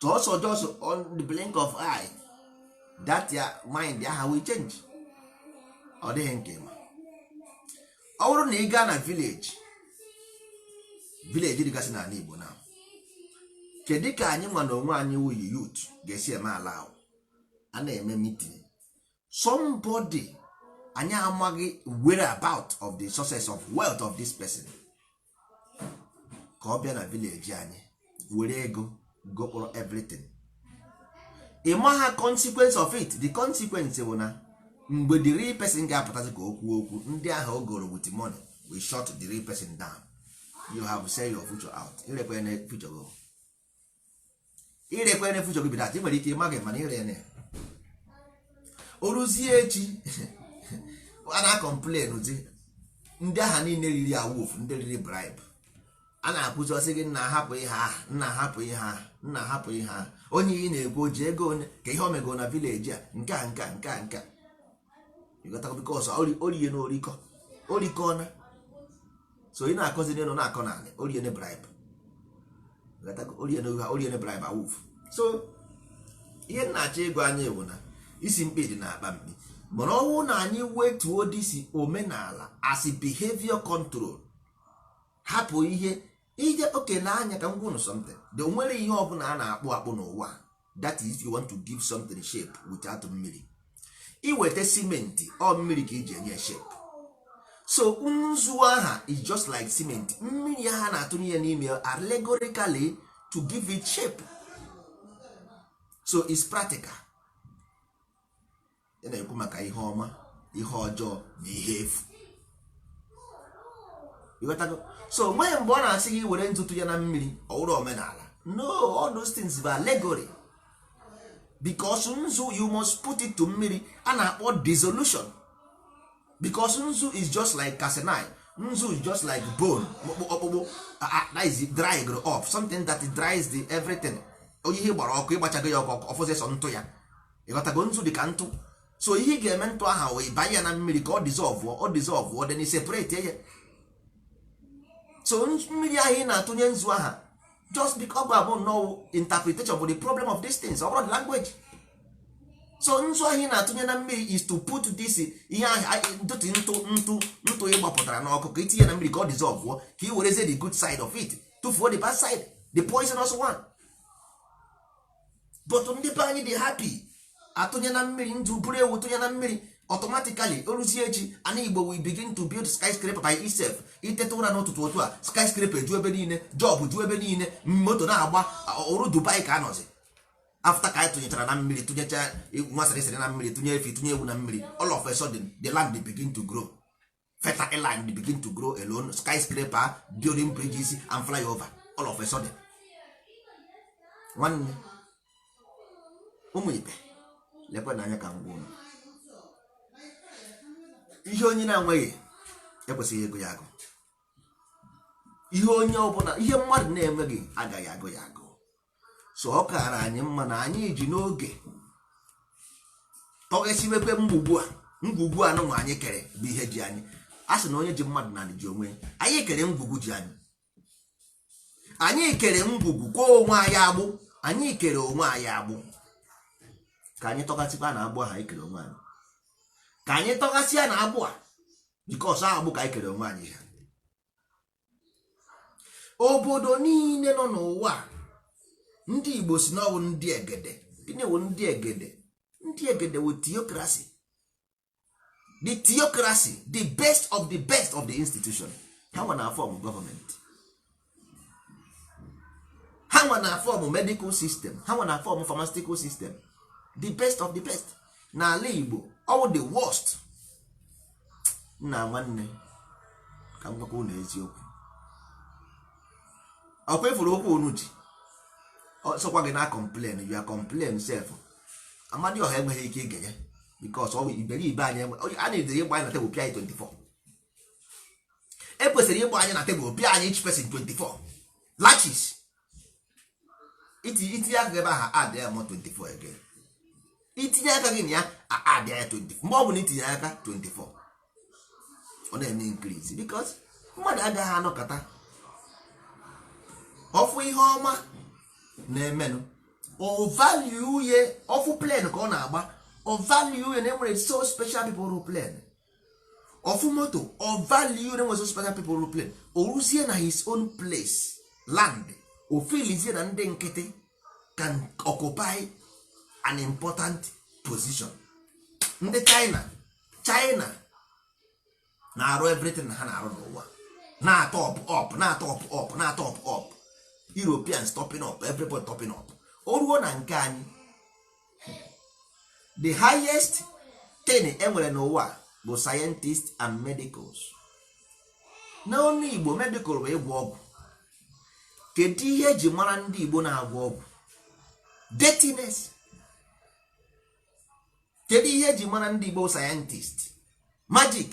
so just on the blink of eye that your mind aha will change ọ dịghị nke ma ọ bụrụ na ị gaa na village dịgasị n'ala Igbo na kedu ka anyị nwa na onwe anyị wuyi youth ga-esi eme ala ahụ a na-eme meeting somebody anyị amaghị whereabout of the sources of wealth of this person ka ọ bịa na village anyị were ego gokpọrọ everything ị maha consequence of it. The consequence bụ na mgbe the real person ga-apụtazi ka okwu okwu ndị ahụ o goro with money we shut the real person down. You have sell your future out. Irekwene future go bidat ị nwere ike ịmaghị mana ire ya oruzie echi a na-complain zi ndị agha niile riri awoof ndị riri bribe a na-akwụzi ọsị gị nna hapụ ihe ahụ nna hapụ ihe ahụ onye ị na-ekwu oji ego onye ka ihe omego na village a nka ịghọta because orie na orikọ na so ị na-akọzi n'elu na-akọ naanị orie na bribe orie na bribe awoof. So ihe na-achọ ego anyị bụ na isi mkpi dị na-akpa mkpi mana ọnwụ na anyị wetuo disi omenala as behavior control hapụ ihe ije oke na anya ka m gwụnụ something the nwere ihe ọbụla a na-akpụ akpụ n'ụwa that is if you want to give something shape without mmiri iweta simenti ọ mmiri ka iji enye shape. So nzu aha is just like cement mmiri ha na-atụnye ya n'ime allegorically to give it shape. So it's practical. Ị na-ekwu maka ihe ọma ihe ọjọọ na ihe efu. So mgbe ọ na-asị gị were ntụtụ ya na mmiri ọ wụrụ omenala. No, all those things are allegory. Because nzu you must put it to mmiri a na-akpọ dissolution. Because nzu is just like casenine. Nzu is just like bone. That is drying up. Something that dries the everything. Onye ihe gbara ọkụ ịgbachago ya ọkụ ọfọzie sọ ntụ ya. Ịghọtago nzu dị ka ntụ. So ihe ga-eme ntụ aha wee banye ya na mmiri ka ọ dissolve then separate ya. So mmiri ahụ ị na-atụnye nzu aha just because ọ bụ no interpretation of the problem of these things or the language. So nzu ahụ ị na-atụnye na mmiri is to put this ihe ntụ ịgbapụtara n'ọkụ ka itinye na mmiri ka ọ dissolve ka i werezie the good side of it tụfuo the bad side, the poisonous one. But ndị be anyị dị happy atụnye na mmiri ndụ buru ewu tụnye na mmiri automatically oruzie echi ana Igbo we begin to build skyscraper by itself. Iteta ụra n'ụtụtụ otu a skyscraper ju ebe niile, job ju ebe niile, moto na-agba ọrụ Dubai ka anọzi. after ka anyị tụnyechara na mmiri tụnyecha nwa sịrịsịrị na mmiri tụnye efi tụnye ewu na mmiri, all of a sudden the land begin to grow, fertile land begin to grow alone, skyscraper, building bridges and flyover all of a sudden. Nwanne ụmụ ibe lekwe n'anya ka ngwa ụnụ, ihe onye na-enweghị ekwesịghị ego ya agụ, ihe onye ọbụla, ihe mmadụ na-enweghị agaghị agụ ya agụ. So ọ kaara anyị mma na anyị ji n'oge tọghesiwekwe ngwugwu a nụnwa anyị kere bụ ihe ji anyị. A sị na onye ji mmadụ na ji onwe, anyị kere ngwugwu ji anyị kere ngwugwu kwa onwe anyị agbụ, anyị kere onwe anyị agbụ. Ka anyị tọgasịkwa na agbụ ahụ anyị kere onwe anyị, ka anyị tọgasịa na agbụ a, bikọs agbụ ka anyị kere onwe anyị ha. Obodo niile nọ n'ụwa ndị Igbo si n'ọwụ ndị egede, gịnị wụ ndị egede? Ndị egede wụ theocracy, the theocracy, the best of the institution. Ha nwa na form government, ha nwa na form medical system, ha nwa na form pharmaceutical system, the best of the best. N'ala Igbo ọwụ the worst. Nna nwanne ka m gwakwa unu eziokwu, ọkwa ifuru okwu unu ji sọkwa gị na complain, you are complain self. Amadioha enweghị ike igenye because ọ iberibe anyị a na-edere ịgba anyị na tebụl pịa anyị 24. Ekwesịrị ịgba anyị na tebụl pịa anyị each person 24 latches. Itinye aka ebe ahụ add ya more 24 again. Itinye aka gị na ya add ya 24. Mgbe ọ bụ na itinye aka 24 ọ na-eme increase because mmadụ agaghị anọkọta ọfụ ihe ọma na-emenụ o value ye ọfụ plane ka ọ na-agba, o value ye na enwere so special people who plane ọfụ moto, o value na enwere so special people who plane. O ruzie na his own place land, o feelizie na ndị nkịtị can occupy an important position. Ndị China na-arụ everything na ha na-arụ n'ụwa, na top up. Europeans topping up, everybody topping up. O ruo na nke anyị, the highest thing enwere n'ụwa bụ scientists and medicals. N'ọnụ Igbo medical bụ ịgwọ ọgwụ. Kedu ihe eji mara ndị Igbo na-agwọ ọgwụ? Dirtiness. Kedu ihe eji mara ndị Igbo scientist? Magic.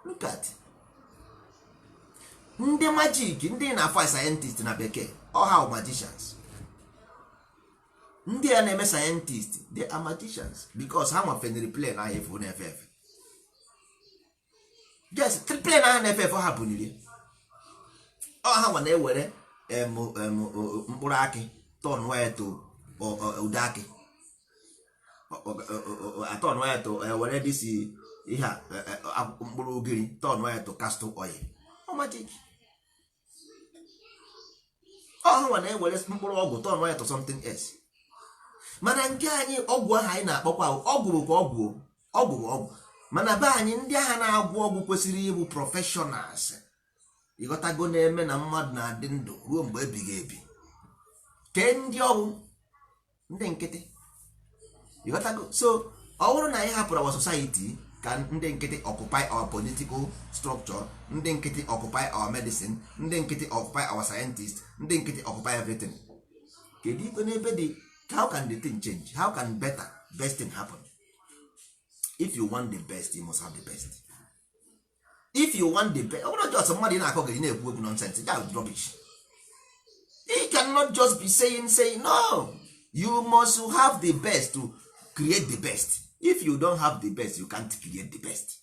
Look at ndị magic, ndị na-afọ scientist na bekee, all how magicians. Ndị a na-eme scientist, they are magicians because ha nwafeniri plane ahụ efu na-efe efe. Yes, plane ahụ na-efe efe ha buniri. Ọ ha nwa na-ewere mkpụrụ akị turn wire to ude akị, turn wire to were disi ihe mkpụrụ ugiri turn wire to castor oil. Magic. Ọ nwa na-ewere mkpụrụ ọgwụ turn wire to something else. Mana nke anyị ọgwụ ahụ anyị na-akpọkwa ọgwụ bụ ọgwụ. Mana be anyị ndị agha na-agwọ ọgwụ kwesịrị ịbụ professionals. Ịghọtago, na-eme na mmadụ na-adị ndụ ruo mgbe ebighị ebi. Ke ndị ọgwụ ndị nkịtị. Ịghọtago, so ọ bụrụ na anyị hapụrụ our society ka ndị nkịtị occupy our political structure, ndị nkịtị occupy our medicine, ndị nkịtị occupy our scientists, ndị nkịtị occupy everything. Kedu ikpe n'ebe dị? How can the thing change? How can best thing happen? If you want the best, you must have the best. If you want the best, not just somebody na-akọ gị na-ekwu egwu nonsense, that is rubbish. You cannot just be saying no. You must have the best to create the best. If you don't have the best, you can't create the best.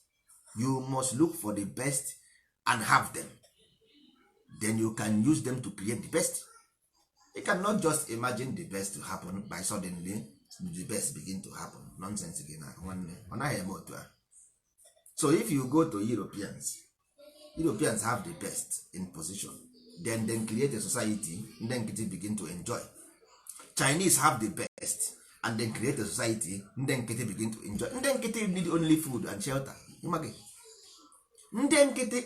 You must look for the best and have them. Then you can use them to create the best. You cannot just imagine the best to happen by suddenly the best begin to happen. Nonsense again. So if you go to Europeans have the best in position. Then create a society, and then begin to enjoy. Chinese have the best, and then create a society, and then begin to enjoy. And then need only food and shelter. Then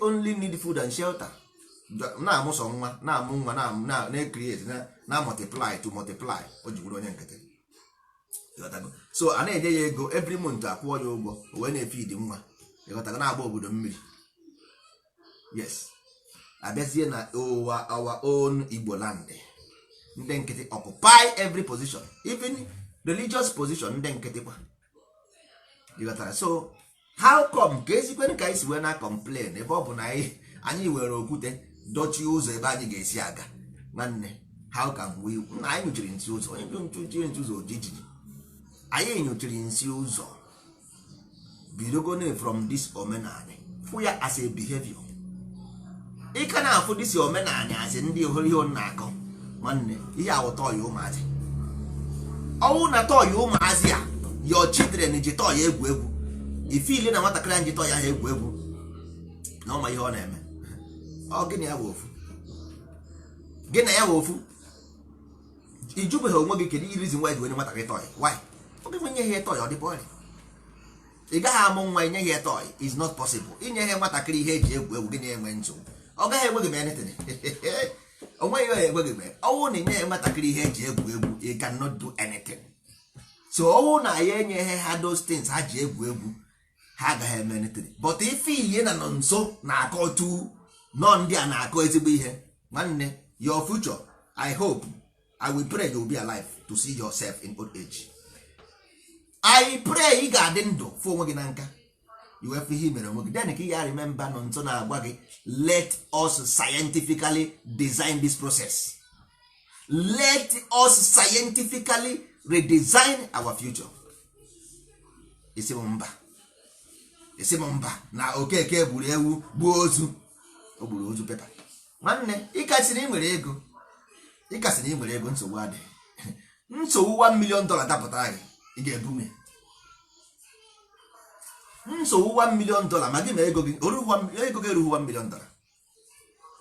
only need food and shelter. na-amụ sọ nwa na-amụ nwa na-create na multiply to multiply o ji bụrụ onye nkịtị. So a na-enye ya ego every month akwụọ ya ụgwọ o wee na-efeed nwa ịghọtago na-agba obodo mmiri. Yes, abịazie na our own Igbo land, ndị nkịtị occupy every position, even religious position ndị nkịtị kwa ịghọtara. So how come ka ezikwen ka anyị si wee na complain ebe ọ bụ na anyị were okwute dochie ụzọ ebe anyị ga-esi aga nwanne? How can we na anyị nyochiri nsi ụzọ, onye nyochiri nsi ụzọ ojiji, anyị nyochiri nsi ụzọ bidogone from this omenani fụ ya as a behavior. ị ka na-afụ this omenani as ndị ohorihe na-akọ nwanne, ihe awụtọ ya ụmụazị. ọnwụ na tọọ ya ụmụazị a your children ji tọọ ya egwu egwu, ifili na nwatakịrị anyị ji tọọ ya ha egwu egwu na ọma ihe ọ na-eme. Ọ gịnị ya bụ ofu, gị na ya bụ ofu. Ijubeghị onwe gị kedu reason why ji wenye nwatakịrị tọọ ya? Why? Ọ gị nwenye ihe tọọ ya ọ dị bọrị. Ị gaghị amụ nwa inye ihe tọọ is not possible. Inye ihe nwatakịrị ihe eji egwu egwu gị na-enwe nsogbu, ọ gaghị enwe gị m anything. O nweghị ihe enwe gị m. Ọnwụ na inye nwatakịrị ihe eji egwu egwu, you cannot do anything. So ọnwụ na ya enye ha those things ha ji egwu egwu, ha agaghị eme anything. But ife ihe na nọ nso na-akọ tu nọ ndị a na-akọ ezigbo ihe nwanne, your future, I hope, I will pray you will be alive to see yourself in old age. I pray ị ga-adị ndụ fụ onwe gị na nka iwefe ihe mere onwe gị. Then ka ị ga remember nọ nso na-agwa gị let us scientifically design this process, let us scientifically redesign our future. Isi m mba na okeke gburu ewu gbuo ozu, o gburu ozu pepa nwanne. ịkasị na ị nwere ego, nsogbu adị. Nsogbu $1 million dapụtara gị, ị ga-ebu me. Nsogbu $1 million ma gị ma ego gị erughị $1 million.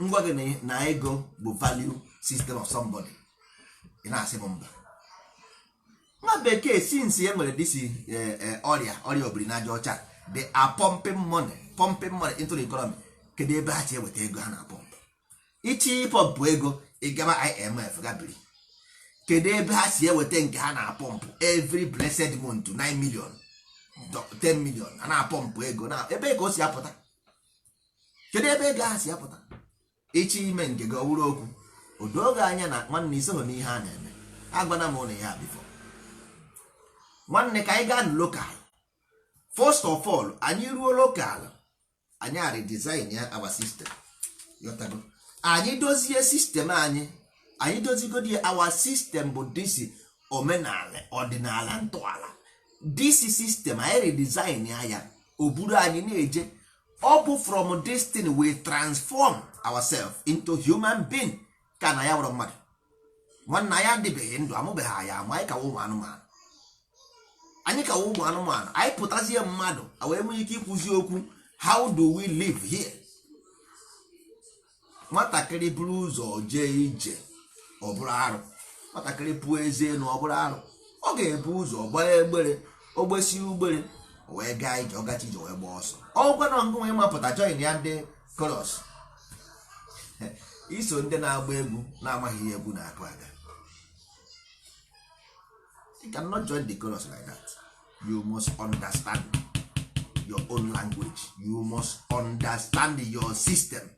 Ngwa gị na ego bụ value system of somebody, ị na-asị m mba. Nwa bekee since e nwere disi ọrịa obirinaja ọcha, they are pumping money into the economy. Kedu ebe ha chi eweta ego ha na pọmpụ? Ichi pọmpụ ego ịgaba IMF gabiri. Kedu ebe ha si eweta nke ha na pọmpụ every blessed month 9 million 10 million ha na pọmpụ ego na ebe ego si apụta? Kedu ebe ego ha si apụta? Ichi ime nke gị ọwụrụ okwu odoge anya na nwanne isoghị n'ihe a na-eme. Agwana m ụlọ ya bifo nwanne, ka anyị gaa na lokal. First of all, anyị ruo lokal, anyị a redesign ya our system. Yotago anyị dozie system anyị dozigodi our system bụ disi omenala ọdịnala ntọala. Disi system anyị redesign ya o buru anyị na-eje. Ọ bụ from this thing we transform ourselves into human being. Ka na ya wụrụ mmadụ nwanna ya adịbeghị ndụ, amụbeghị ya ama. Anyị ka ụmụ anụmanụ, anyị pụtazie mmadụ wee nwee ike ikwuzi okwu. How do we live here? Nwatakịrị buru ụzọ jee ije ọ bụrụ arụ, nwatakịrị pụọ eze enu ọ bụrụ arụ. Ọ ga-ebu ụzọ gbaa egbere, ogbesi ugbere wee gaa ije, ọgachi ije wee gbaa ọsọ. Ọgwana ngụ nwee mapụta join ya ndị chorus iso ndị na-agba egwu na-amaghị ihe egwu na-akụ aga. You cannot join the chorus like that. You must understand your own language. You must understand your system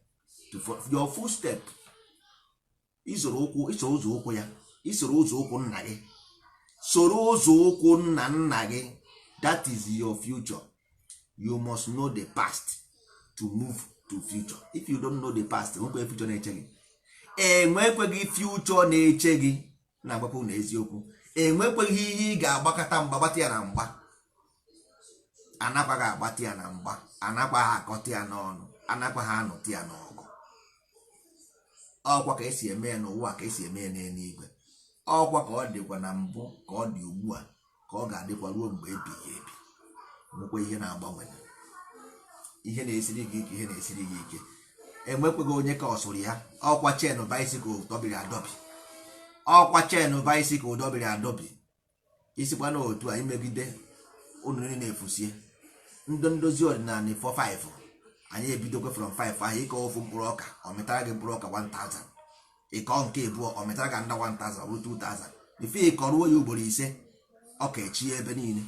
to your full step. Isoro ụzọ ụkwụ ya, isoro ụzọ ụkwụ nna gị, soro ụzọ ụkwụ nna gị. That is your future. You must know the past to move to future. If you don't know the past, enwekweghị future na-eche gị. Enwekweghị future na-eche gị. Na-agbakwa na eziokwu, enwekweghị ihe ị ga-agbakọta mgba gbata ya na mgba. Anakwaghị agbata ya na mgba, anakwaghị akọta ya n'ọnụ, anakwaghị anọta ya n'ọgụ. Ọkwa ka esi eme ya n'ụwa, ka esi eme ya n'eluigwe. Ọkwa ka ọ dịkwa na mbụ, ka ọ dị ugbu a, ka ọ ga-adịkwa ruo mgbe ebighị ebi. Nwekwa ihe na-agbanwe, ihe na-esiri gị ike, ihe na-esiri gị ike. Enwekweghị onye ka ọ sụrụ ya. Ọkwa chenu bicycle dọbiri adọbi, ọkwa chenu bicycle dọbiri adọbi. Isikwa n'otu a imegide unu niile na-efusie ndị ndozi ọdịnala 4-5 anyị ebidokwe from 5 ahụ ịkọ ofu mkpụrụ ọka ọ metara gị mkpụrụ ọka 1000, ịkọ nke abụọ ọ metara gị nda 1000 ruo 2000. ife ịkọruo ya ugboro ise ọ ka echie ebe niile.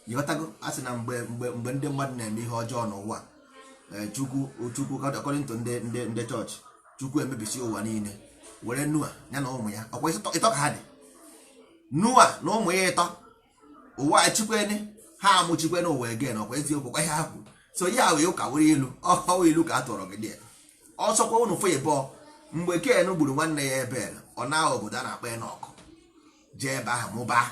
ịghọtago? a sị na mgbe ndị mmadụ na-eme ihe ọjọọ n'ụwa, chukwu according to ndị chọọchị, chukwu emebisi ụwa niile were Noa ya na ụmụ ya, ọkwa ịtọ ka ha dị. Noa na ụmụ ya ịtọ, ụwa chikwene ha amụchikwene ụwa egen, ọkwa eziokwu kwa ihe ha kwuru. So ya wee ụka were ilu, ọwa ilu ka a tụrụ gị dị. Ọsọkwa ụnụ fụ ịbụọ mgbe Ken gburu nwanne ya Ebel, ọ na obodo a na-akpa n'ọkụ jee ebe ahụ mụbaa.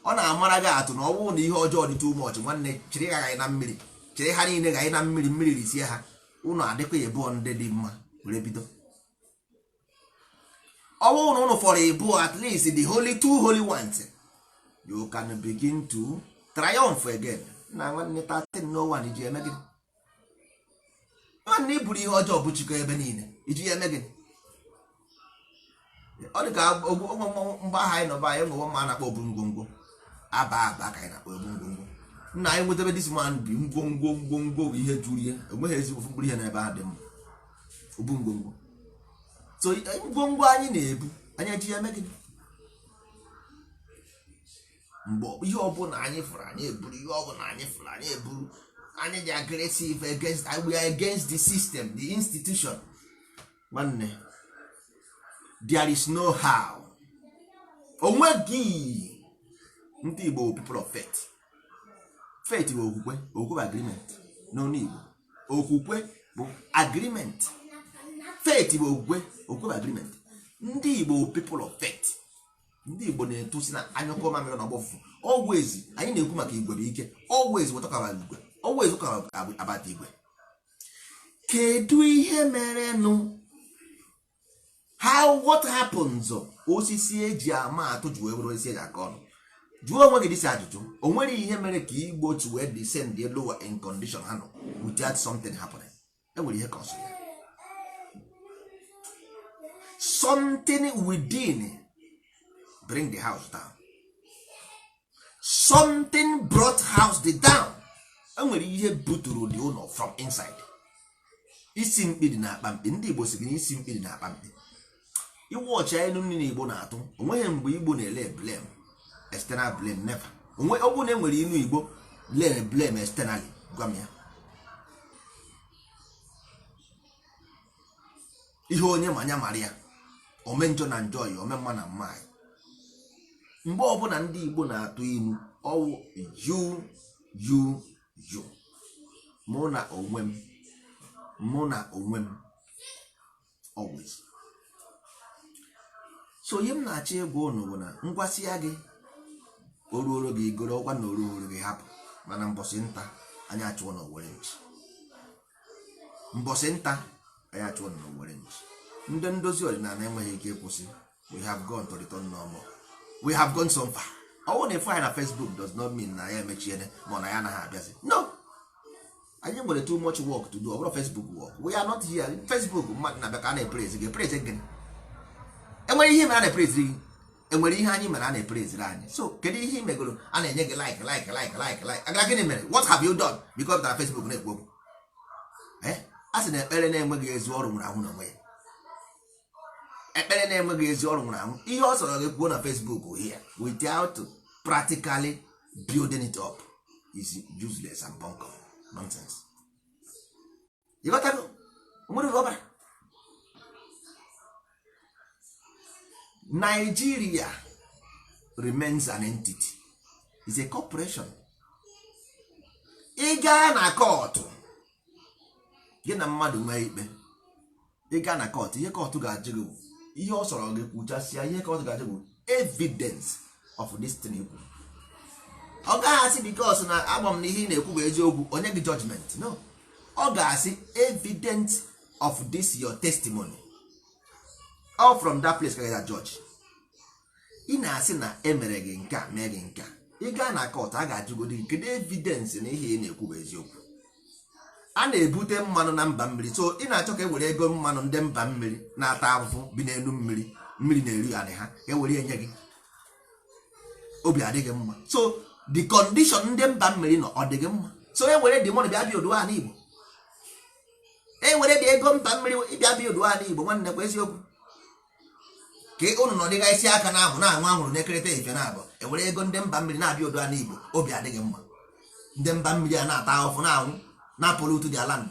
Ọ na-amara gị atụ na ọ bụrụ na ihe ọjọọ dị too much, nwanne chịrị ha gaghị na mmiri, chịrị ha niile gaghị na mmiri, mmiri risie ha. Ụnụ adịkwa ịbụọ ndị dị mma were bido. Ọ bụrụ na ụnụ fọrọ ịbụọ, at least the holy two holy ones, you can begin to triumph again. Na nwanne 1301 iji eme gị nwanne iburu ihe ọjọọ bụchikọ ebe niile iji ya eme gị. Ọ dị ka mgbe aha anyị nọba anyị nwewe ma a na-akpọ obu ngwongwo, aba ka anyị na-akpọ obu ngwongwo. Nna anyị nwetebe dis man bi ngwongwo ihe juru ihe, enweghị ezigbo mkpụrụ ihe n'ebe ha dị mma, obu ngwongwo. So ngwongwo anyị na-ebu anyị eji ya eme gị. Mgbe ihe ọbụla anyị fụrụ anyị eburu, ihe ọbụla anyị fụrụ anyị eburu, anyị dị aggressive against the system, the institution. Nwanne, there is no how. Onweghị. Ndị Igbo people of faith. Faith bụ okwukwe, okwukwe bụ agreement. N'ọnụ Igbo okwukwe bụ agreement, faith bụ okwukwe, okwukwe bụ agreement. Ndị Igbo people of faith. Ndị Igbo na-etusi na anyụkọ mamịrị na ọgbọfụ. Always anyị na-ekwu maka igwe bụ ike. Always we talk about igwe. Always we talk about igwe. Kedu ihe mere nụ? What happens? Osisi eji ama atụ ji wee bụrụ osisi eji aka ọnụ. Jụọ onwe gị dịsị ajụjụ. O nwere ihe mere ka Igbo ji wee descend the lower in condition ha nọ without something happening. E nwere ihe ka ọsọ ya. Something within bring the house down. Something brought house down. E nwere ihe buturu the owner from inside. Isi mkpi dị na-akpa mkpi. Ndị Igbo sị isi mkpi dị na-akpa mkpi. Iwu ọcha enu nri na Igbo na-atụ. Onweghị mgbe Igbo na-ele blame, external blame, never. Ọ bụ na enwere inu Igbo le blame externally, gwa m ya. Ihe onye manya maria, ome njọ na njọ ya, ome mma na mma ya. Mgbe ọbụla ndị Igbo na-atụ inu, ọwụ you mụ na onwe m always. So ihe m na-achọ egwu ụnụ bụ na ngwasị ya gị oruoro gị igoro ọkwa na oruoro gị hapụ, mana mbọsị nta anyị achụọ na Owere nchi. Mbọsị nta anyị achụọ na Owere nchi. Ndị ndozi ọdịnala enweghị ike ịkwụsị. We have gone to return no more. We have gone so far. Ọwụ na ife anyị na Facebook does not mean na ya emechiene ma na ya anaghị abịazi. No. Anyị nwere too much work to do. Ọ bụrụ Facebook work. We are not here. Facebook mmadụ na-abịa ka a na-epraise gị. Praise gị. Enwere ihe mere a na-epraise gị. Enwere ihe anyị mere a na-epraise anyị. So kedu ihe ị megoro a na-enye gị like. Aga gịnị mere? What have you done? Because na Facebook na-ekwu okwu. A sị na ekpere na-enweghị ezi ọrụ nwere ahụ n'onwe ya. Ekpere na-enweghị ezi ọrụ nwere ahụ. Ihe ọ sọrọ gị kwuo na Facebook here without practically building it up is useless and bunkum nonsense. You got to go. Nigeria remains an entity. It's a corporation. Ị gaa na kọtụ gị na mmadụ nwee ikpe, ị gaa na kọtụ, ihe kọtụ ga-ajụ gị ihe ọ sọrọ gị kwuchasịa, ihe kọtụ ga-ajụ gị evidence of this thing. Ọ ga-asị because na agba m na ihe ị na-ekwu bụ eziokwu, onye gị judgment. No, ọ ga-asị evidence of this your testimony. All from that place ka ga judge. Ị na-asị na emere gị nke a mee gị nke a, ị gaa na court a ga-ajụgodo gị kedu evidence na ihe ị na-ekwu bụ eziokwu. A na-ebute mmanụ na mba mmiri, so ị na-achọ ka e were ego mmanụ ndị mba mmiri na-ata ahụhụ bi n'elu mmiri, mmiri na-eri anị ha, e were enye gị, obi adịghị mma. So the condition ndị mba mmiri nọ ọ dịghị mma, so e were the money bịa bịa odowe ha n'Igbo. were dị ego mba mmiri ịbịa bịa udu ala Igbo nwanne kwa eziokwu ka ụnụ nọ dịga isi aka na-ahụ na-aṅụ anwụrụ na-ekerịta ife na abụọ ewere ego ndị mba mmiri na-abịa udu ala Igbo obi adịghị mma ndị mba mmiri a na-ata ahụfụ na-anwụ na pollute their land.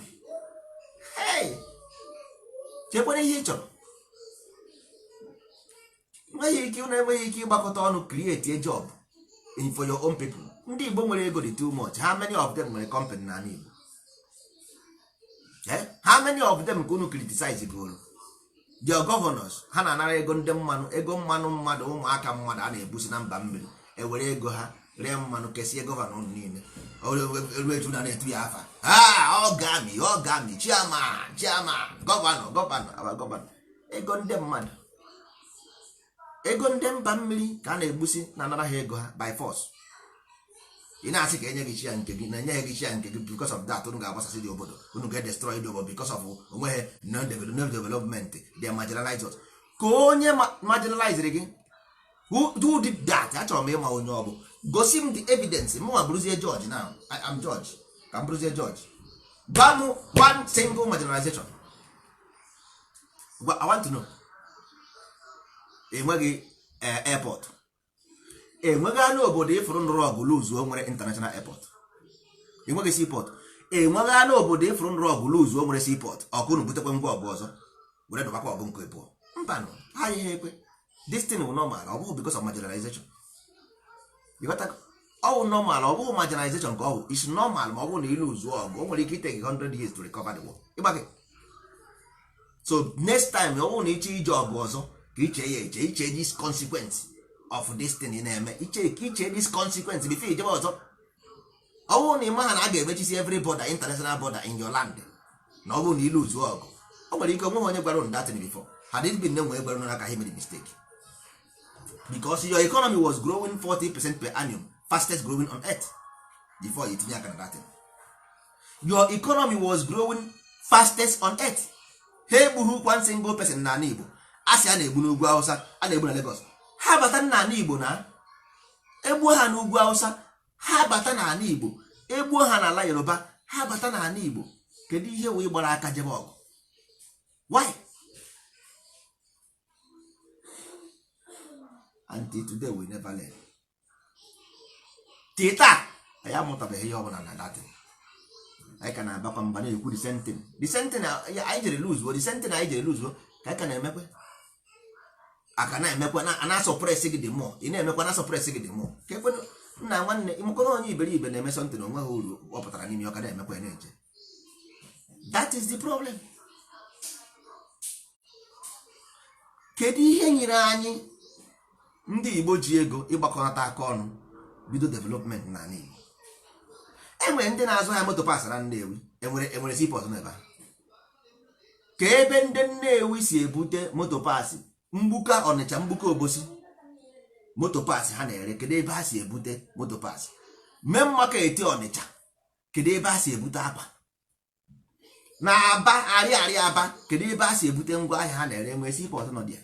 Chekwere ihe ị chọrọ enweghị ike ụnụ enweghị ike ịgbakọta ọnụ create a job for your own people. Ndị Igbo nwere ego dị too much. How many of them nwere company na Igbo? How many of them ka unu criticize golu? Their governors ha na-anara ego ndị mmanụ mmadụ ụmụaka mmadụ a na-ebusi na mba mmiri ewere ego ha ree mmanụ kesie gọvanọ unu niile erueju na na-etu ya afa ọgami chairman gọvanọ ego ndị mmadụ ego ndị mba mmiri ka a na-egbusi na anara ha ego ha by force. Ị na-asị ka enye gị chia nke gị na-enye gị chia nke gị because of that unu ga-agbasasị dị obodo unu ga-destroy the obodo because of onweghị no development they marginalize us. Ka onye marginalized gị who did that? Achọrọ m ịma onye ọ bụ. Gosi m the evidence. Mụnwa bụrụzie George now. I am George. Ka m bụrụzie George. Gwa m one single marginalization. I want to know. Enweghị airport. Enweghị anụ obodo ịfụrụ nrọ ọgụ luzuo nwere international airport. Enweghị seaport. Enweghị anụ obodo ịfụrụ nrọ ọgụ luzuo nwere seaport. Ọkụ unu butekwe ngwa ọgụ ọzọ were dọbakwa ọgụ nke pụọ. Mbanụ ha ihe ekwe. This thing will normal. Ọ bụghị because of marginalization. You got that? Ọ normal. Ọ bụghị marginalization ka ọ bụ. It's normal ma ọ bụrụ na ilu zuo ọgụ o nwere ike take 100 years to recover the war. Ịgbake. So next time ọ bụrụ na iche ije ọgụ ọzọ ka iche ya iche this consequence of this thing ị na-eme iche this consequence before ijebe ọzọ. Ọ bụrụ na ịma ha na a ga-emechisi every border international border in your land na ọ bụrụ na ilu zuo ọgụ o nwere ike onwe onye gwara unu that thing before. Had it been nwe gwara unu aka he made a mistake. Because your economy was growing 40% per annum, fastest growing on earth before you tinye aka na that thing. Your economy was growing fastest on earth. Ha egbughị one single person na Igbo. Asị a na-egbu n'ugwu Hausa, a na-egbu na Lagos. Ha bata na Igbo na egbu ha n'ugwu Hausa, ha bata na Igbo, egbu ha na ala Yoruba, ha bata na Igbo. Kedu ihe wee gbara aka jebe ọgụ? Why? Until today we never learn. Tita anyị amụtabeghị ihe ọbụla na datin. Anyị ka na-abakwa mba na-ekwu the same thing anyị jere lose the same thing anyị jere lose ka anyị ka na-emekwe aka na-emekwa na suppress gị dị mmụọ ị na-emekwa na suppress gị dị mmụọ ka ekwe nna nwanne ịmụkọrọ onye iberibe na-eme something onwe ha uru ọ pụtara n'ime ọka na-emekwa ya na-eje. That is the problem. Kedu ihe nyere anyị ndị Igbo ji ego ịgbakọnata aka ọnụ bido development na Igbo? Enwere ndị na-azụ ha moto pas na Nnewi, enwere seaport n'ebe ka ebe ndị Nnewi si ebute moto pas mgbuka Ọnịcha mgbuka Obosi moto pas ha na-ere. Kedu ebe ha si ebute moto pas? Main market Ọnịcha kedu ebe ha si ebute akwa? Na Aba arịa Aba kedu ebe ha si ebute ngwa ahịa ha na-ere? Enwere seaport nọ dị ya.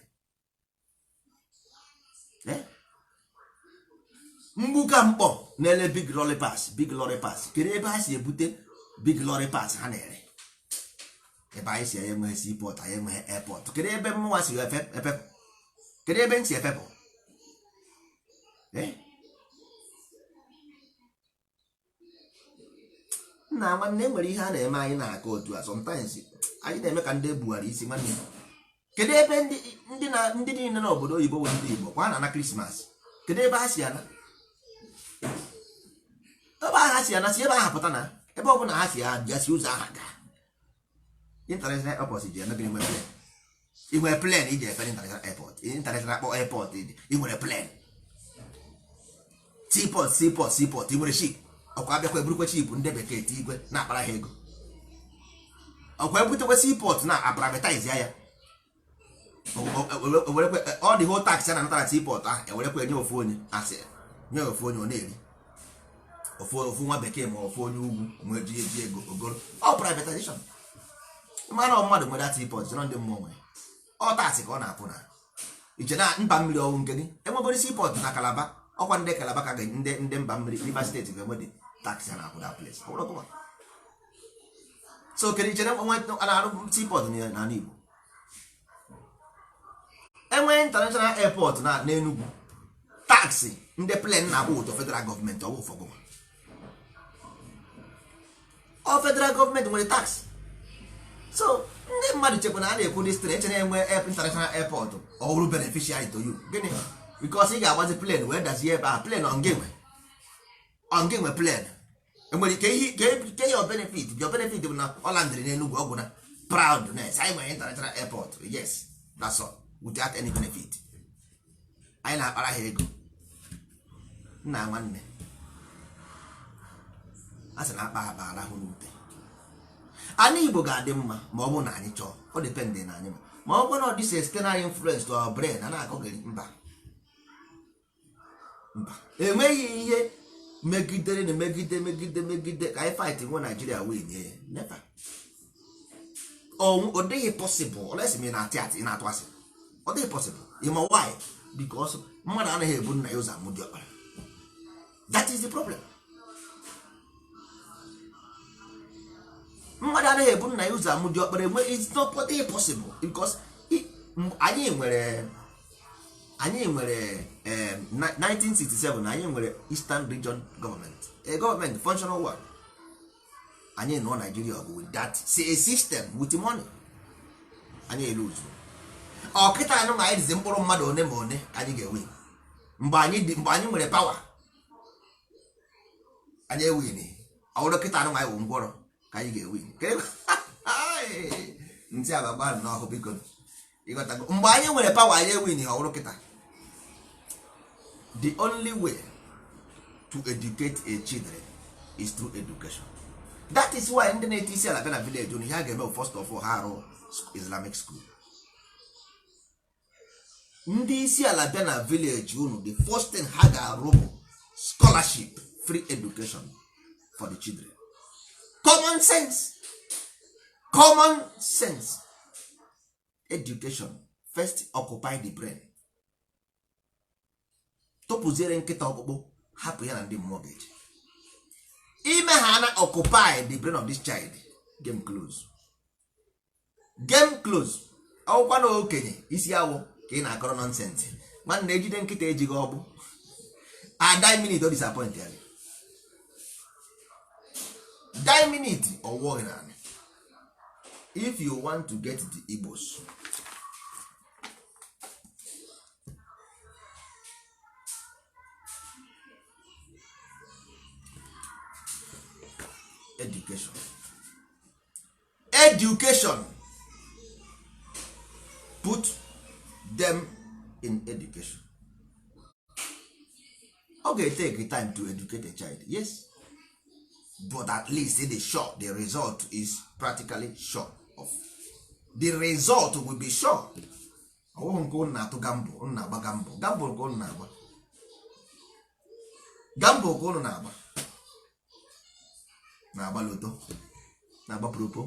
Mgbuka Mkpọ na-ele big lorry pass kedu ebe ha si ebute big lorry pass ha na-ere? Ebe anyị si enweghị seaport, anyị enweghị airport. Kedu ebe mụnwa si efepụ? Kedu ebe nsi efepụ? Nna nwanne enwere ihe a na-eme anyị na-aka otu a sometimes anyị na-eme ka ndị ebughara isi nwanne. Kedu ebe ndị niile n'obodo oyibo bụ ndị Igbo kwa na Krismas? Kedu ebe ha si ana? Ebe ha si ana si ebe ha pụta na ebe ọ bụla ha si abịa si ụzọ aha gaa. International airport ji eme gịnị? Inwere plane iji efe international airport. International airport inwere plane. Seaport inwere ship. Ọkwa abịakwa eburukwe ship ndị bekee ti igwe na-akpara ha ego. Ọkwa ebutekwe seaport na aprivatize ya ọ dị whole tax na natara seaport ahụ ewerekwa nye ofu onye asị nye ofu onye ọ na-eri ofu nwa bekee ma ofu onye ugwu nwee ji ego ogoro. Ọ privatization. Mana mmadụ nwere seaport nọ ndị mmụọ nwere ọ taasị ka ọ na-apụ na iche na mba mmiri ọwụ nke gị enwegoro seaport na Calabar. Ọkwa ndị Calabar ka ndị mba mmiri Rivers steeti ga-enwe dị tax na-akwụ that place. so kedu ichere na-arụ seaport n'ala Igbo enwee international airport na n'Enugu taxi ndị plane na-akwụ ụtọ federal gọọmenti ọwụ ụfọgụ ọ federal gọọmenti nwere tax so ndị mmadụ chekwa na a na-ekwu dịstri eche na-enwe international airport ọ bụrụ beneficiary to you gịnị because ị ga-agbazi plane wee dazie ebe ahụ plane onge nwe plane enwere ike ke your benefit bụ na ọ landịrị n'Enugu ọgwụ na proudness anyị nwere international airport yes that's all without any benefit anyị na-akpara ha ego nna nwanne a sị na akpa akpa arahụ n'ute anyị Igbo ga-adị mma ma ọ bụrụ na anyị chọọ ọ depende na anyị ma ọ bụrụ na ọ dị external influence to our brain a na-akọgịrị mba enweghị ihe megidere na megide ka anyị fight nwe Nigeria win ye never ọ dịghị possible unless me na-atị atị na-atụ asị ọ dịghị possible ịma why because mmadụ anaghị ebu nna ya ụzọ amụ dị ọkpara that is the problem mmadụ anaghị ebu nna ya ụzọ amụ dị ọkpara enwe it's not possible because anyị nwere 1967 anyị nwere Eastern Region Government a government functional one anyị nọ Nigeria ọgụ with that say a system with money anyị eluzu ọkịta anyị ma anyị dizi mkpụrụ mmadụ one ma one anyị ga-ewe mgbe anyị nwere power anyị ewin ọwụrụ kịta anyị ma anyị wụ ngwọrọ ka anyị ga-ewin ntị agbagba n'ọhụ biko ịghọtago mgbe anyị nwere power anyị ewin ọwụrụ kịta the only way to educate a children is through education. That is why ndị na-eti isi ala bịa na village unu ihe a ga-eme first of all ha arụ Islamic school. Ndị isi ala bịa na village unu the first thing ha ga-arụ bụ scholarship free education for the children. Common sense education first occupy the brain. Topụziere nkịta ọkpụkpụ hapụ ya na ndị mmụọ ga-eji ime ha na occupy the brain of this child game close ọgwụkwa na okenye isi awụ ka ị na-akọrọ nọnsensị nwanne ejide nkịta ejighị ọgbụ a minute o disappoint ya minute ọwụghị na if you want to get the Igbos education put them in education. Okay, take time to educate a child, yes, but at least the result is practically sure of the result will be sure. ọwụghị nke ụnụ na-atụ gambo na-agba gambo nke ụnụ na-agba gambo ka ụnụ na-agba loto na-agba propo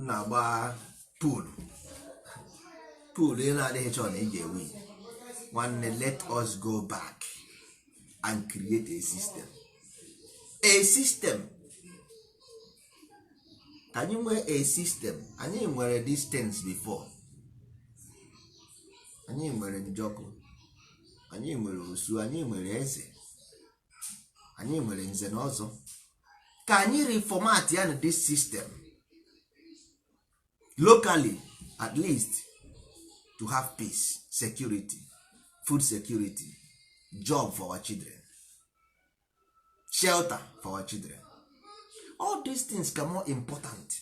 na-agba pool ị na-adịghị chọ na ị ga-ewe nwanne. Let us go back and create a system anyị nwee a system. anyị nwere distance before, anyị nwere njọkụ, anyị nwere osu, anyị nwere eze, anyị nwere nze na ọzọ. Ka anyị reformat ya na this system locally, at least to have peace, security, food security, job for our children, shelter for our children. All these things are more important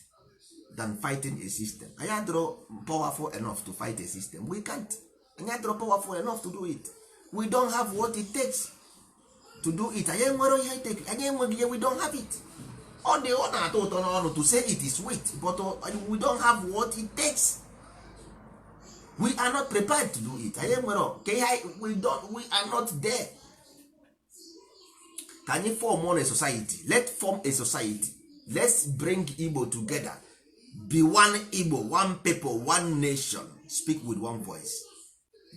than fighting a system. Anyị adịrọ powerful enough to fight a system. We can't. Anyị adịrọ powerful enough to do it. We don't have what it takes to do it. Anyị enwere ihe take. Anyị enweghị ihe, we don't have it. Ọ dị ọ na-atọ ụtọ n'ọnụ to say it is sweet, but we don't have what it takes. We are not prepared to do it. Anyị enwere we are not there. Can you form a society? Let's form a society. Let's bring Igbo together. Be one Igbo, one people, one nation. Speak with one voice.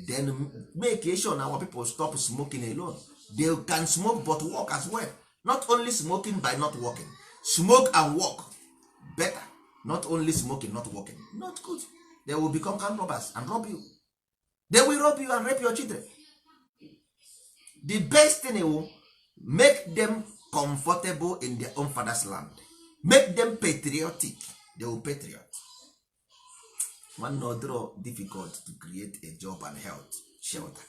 Then make sure our people stop smoking alone. They can smoke but work as well. Not only smoking by not working. smoke and work better. Not only smoking, not working, not good. They will become armed robbers and rob you. They will rob you and rape your children. The best thing will make them comfortable in their own father's land. Make them patriotic. They will patriot. One not difficult to create a job and health shelter.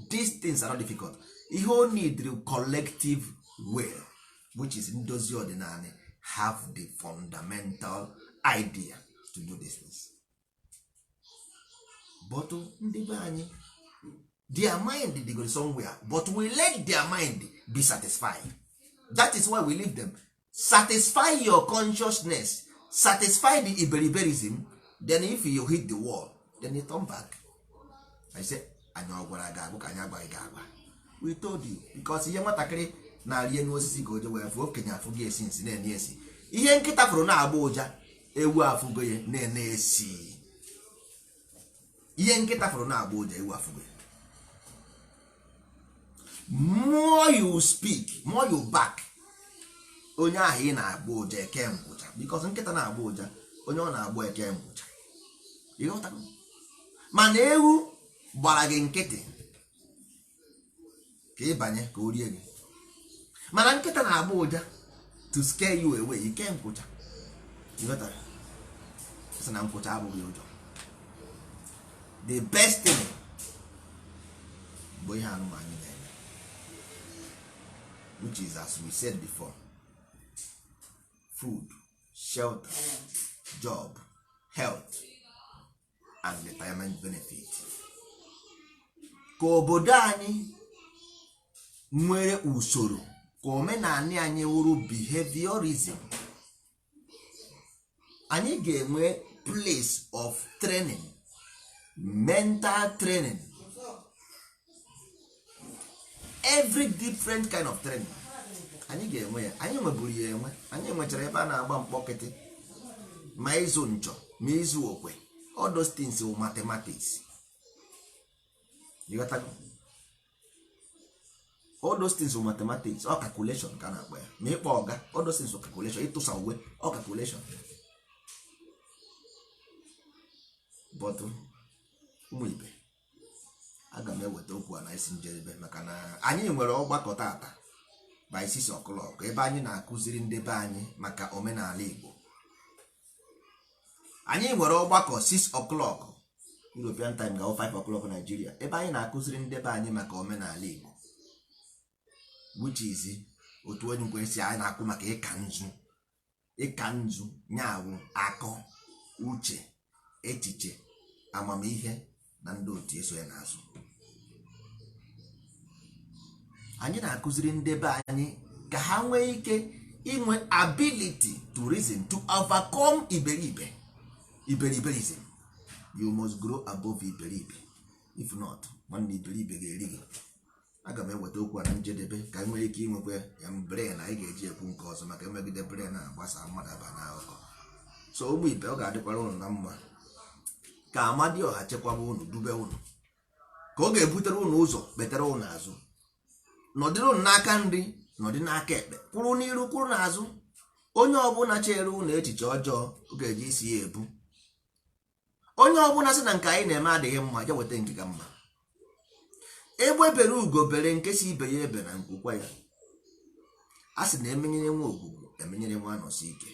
These things are not difficult. You need the collective will, which is ndozi ordinary, have the fundamental idea to do this things. But ndị be anyị, their mind they go somewhere, but we let their mind be satisfied. That is why we leave them. Satisfy your consciousness, satisfy the iberiberism. Then if you hit the wall, then you turn back. I say, we told you, because ihe nwatakịrị na-arị enu osisi ka oje wee fụ okenye afụgo esi nsi na-ene esi. Ihe nkịta fụrụ na-agba ụja, ewu afụgo ya na-ene esi. Ihe nkịta fụrụ na-agba ụja, ewu afụgo ya. More you speak, more you back, onye ahụ ị na-agba ụja eke ngwụcha, because nkịta na-agba ụja, onye ọ na-agba eke ngwụcha. Mana ewu gbara gị nkịtị ka ịbanye ka o rie gị, mana nkịta na-agba ụja to scare you away, ike nkwụcha. Sị na nkwụcha abụghị ụjọ. The best thing bụ ihe anụmanụ na-eme, which is, as we said before, food, shelter, job, health and retirement benefit. Ka obodo anyị nwere usoro, ka omenani anyị wuru behaviorism, anyị ga-enwe place of training, mental training, every different kind of training. Anyị ga-enwe ya, anyị nweburu ya enwe. Anyị nwechara ebe a na-agba mkpọkịtị, ma ịzụ nchọ, ma ịzụ okwe. All those things will mathematics. You got that? All those things will mathematics or calculation ka na-akpọ ya. Ma ịkpọ ọga, all those things will calculation. Ịtụsa uwe or calculation. But ụmụ ibe, aga m eweta okwu a na isi njedebe maka na anyị nwere ọgbakọ tata by 6 o'clock ebe anyị na-akụziri ndị be anyị maka omenala Igbo. Anyị nwere ọgbakọ 6 o'clock European time ga 5 o'clock Nigeria ebe anyị na-akụziri ndị be anyị maka omenala Igbo, which is otu onye nkwensi anyị na-akụ maka ịka nzu nyawụ akọ uche echiche amamihe na ndị otu eso ya n'azụ. Anyị na-akụziri ndị be anyị ka ha nwee ike inwe ability to reason, to overcome iberiberism. You must grow above iberibe, if not nwanne iberibe ga-eri gị. Aga m eweta okwu na njedebe ka anyị nwee ike inwekwa ya brain anyị ga-eji ekwu nke ọzọ maka emegide brain na-agbasa mmadụ aba n'akụkọ. So ụmụ ibe, ọ ga-adịkwara unu na mma ka Amadioha chekwaba unu, dube unu, ka ọ ga-ebutere unu ụzọ kpetere unu azụ. Nọdịrị unu n'aka nri, nọdị n'aka ekpe, kwụrụ n'iru, kwụrụ n'azụ. Onye ọbụla chere unu echiche ọjọọ ọ ga-eji isi ya ebu. Onye ọbụla sị na nke anyị na-eme adịghị mma, ya weta nke ka mma. Egbe bere ugo bere nke si ibe ya ebe na nkwukwa ya. A sị na emenyere nwa ogugu emenyere nwa anọsi ike.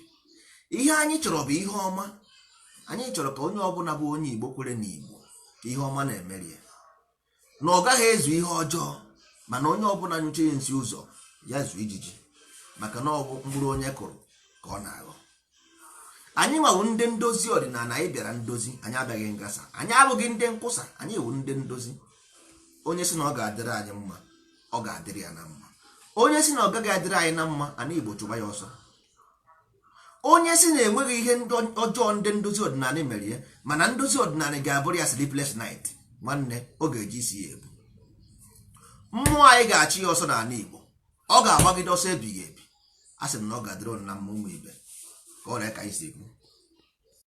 Ihe anyị chọrọ bụ ihe ọma. Anyị chọrọ ka onye ọbụla bụ onye Igbo kwere n'Igbo ka ihe ọma na-emeri ya, na ọ gaghị ezu ihe ọjọọ, mana onye ọbụla nyụcha ya nsi ụzọ ya zuo ijiji, maka na ọ bụ mkpụrụ onye kụrụ ka ọ na-aghọ. Anyị nwawo ndị ndozi ọdịnala, anyị bịara ndozi, anyị abịaghị ngasa. Anyị abụghị ndị nkwụsa, anyị ewu ndị ndozi. Onye si na ọ ga-adịrị anyị mma, ọ ga-adịrị ya na mma. Onye si na ọ gaghị adịrị anyị na mma, ana Igbo chụba ya ọsọ. Onye si na enweghị ihe ọjọọ ndị ndozi ọdịnala mere ya, mana ndozi ọdịnala ga-abụrụ ya sleepless night, nwanne ọ ga-eji isi ya ebu. Mmụọ anyị ga-achị ya ọsọ n'ala Igbo, ọ ga-agbagide ọsọ ebighị ebi. A sị m na ọ ga-adịrị na mma ụmụ ibe, ka ọ ree ka anyị si ekwu.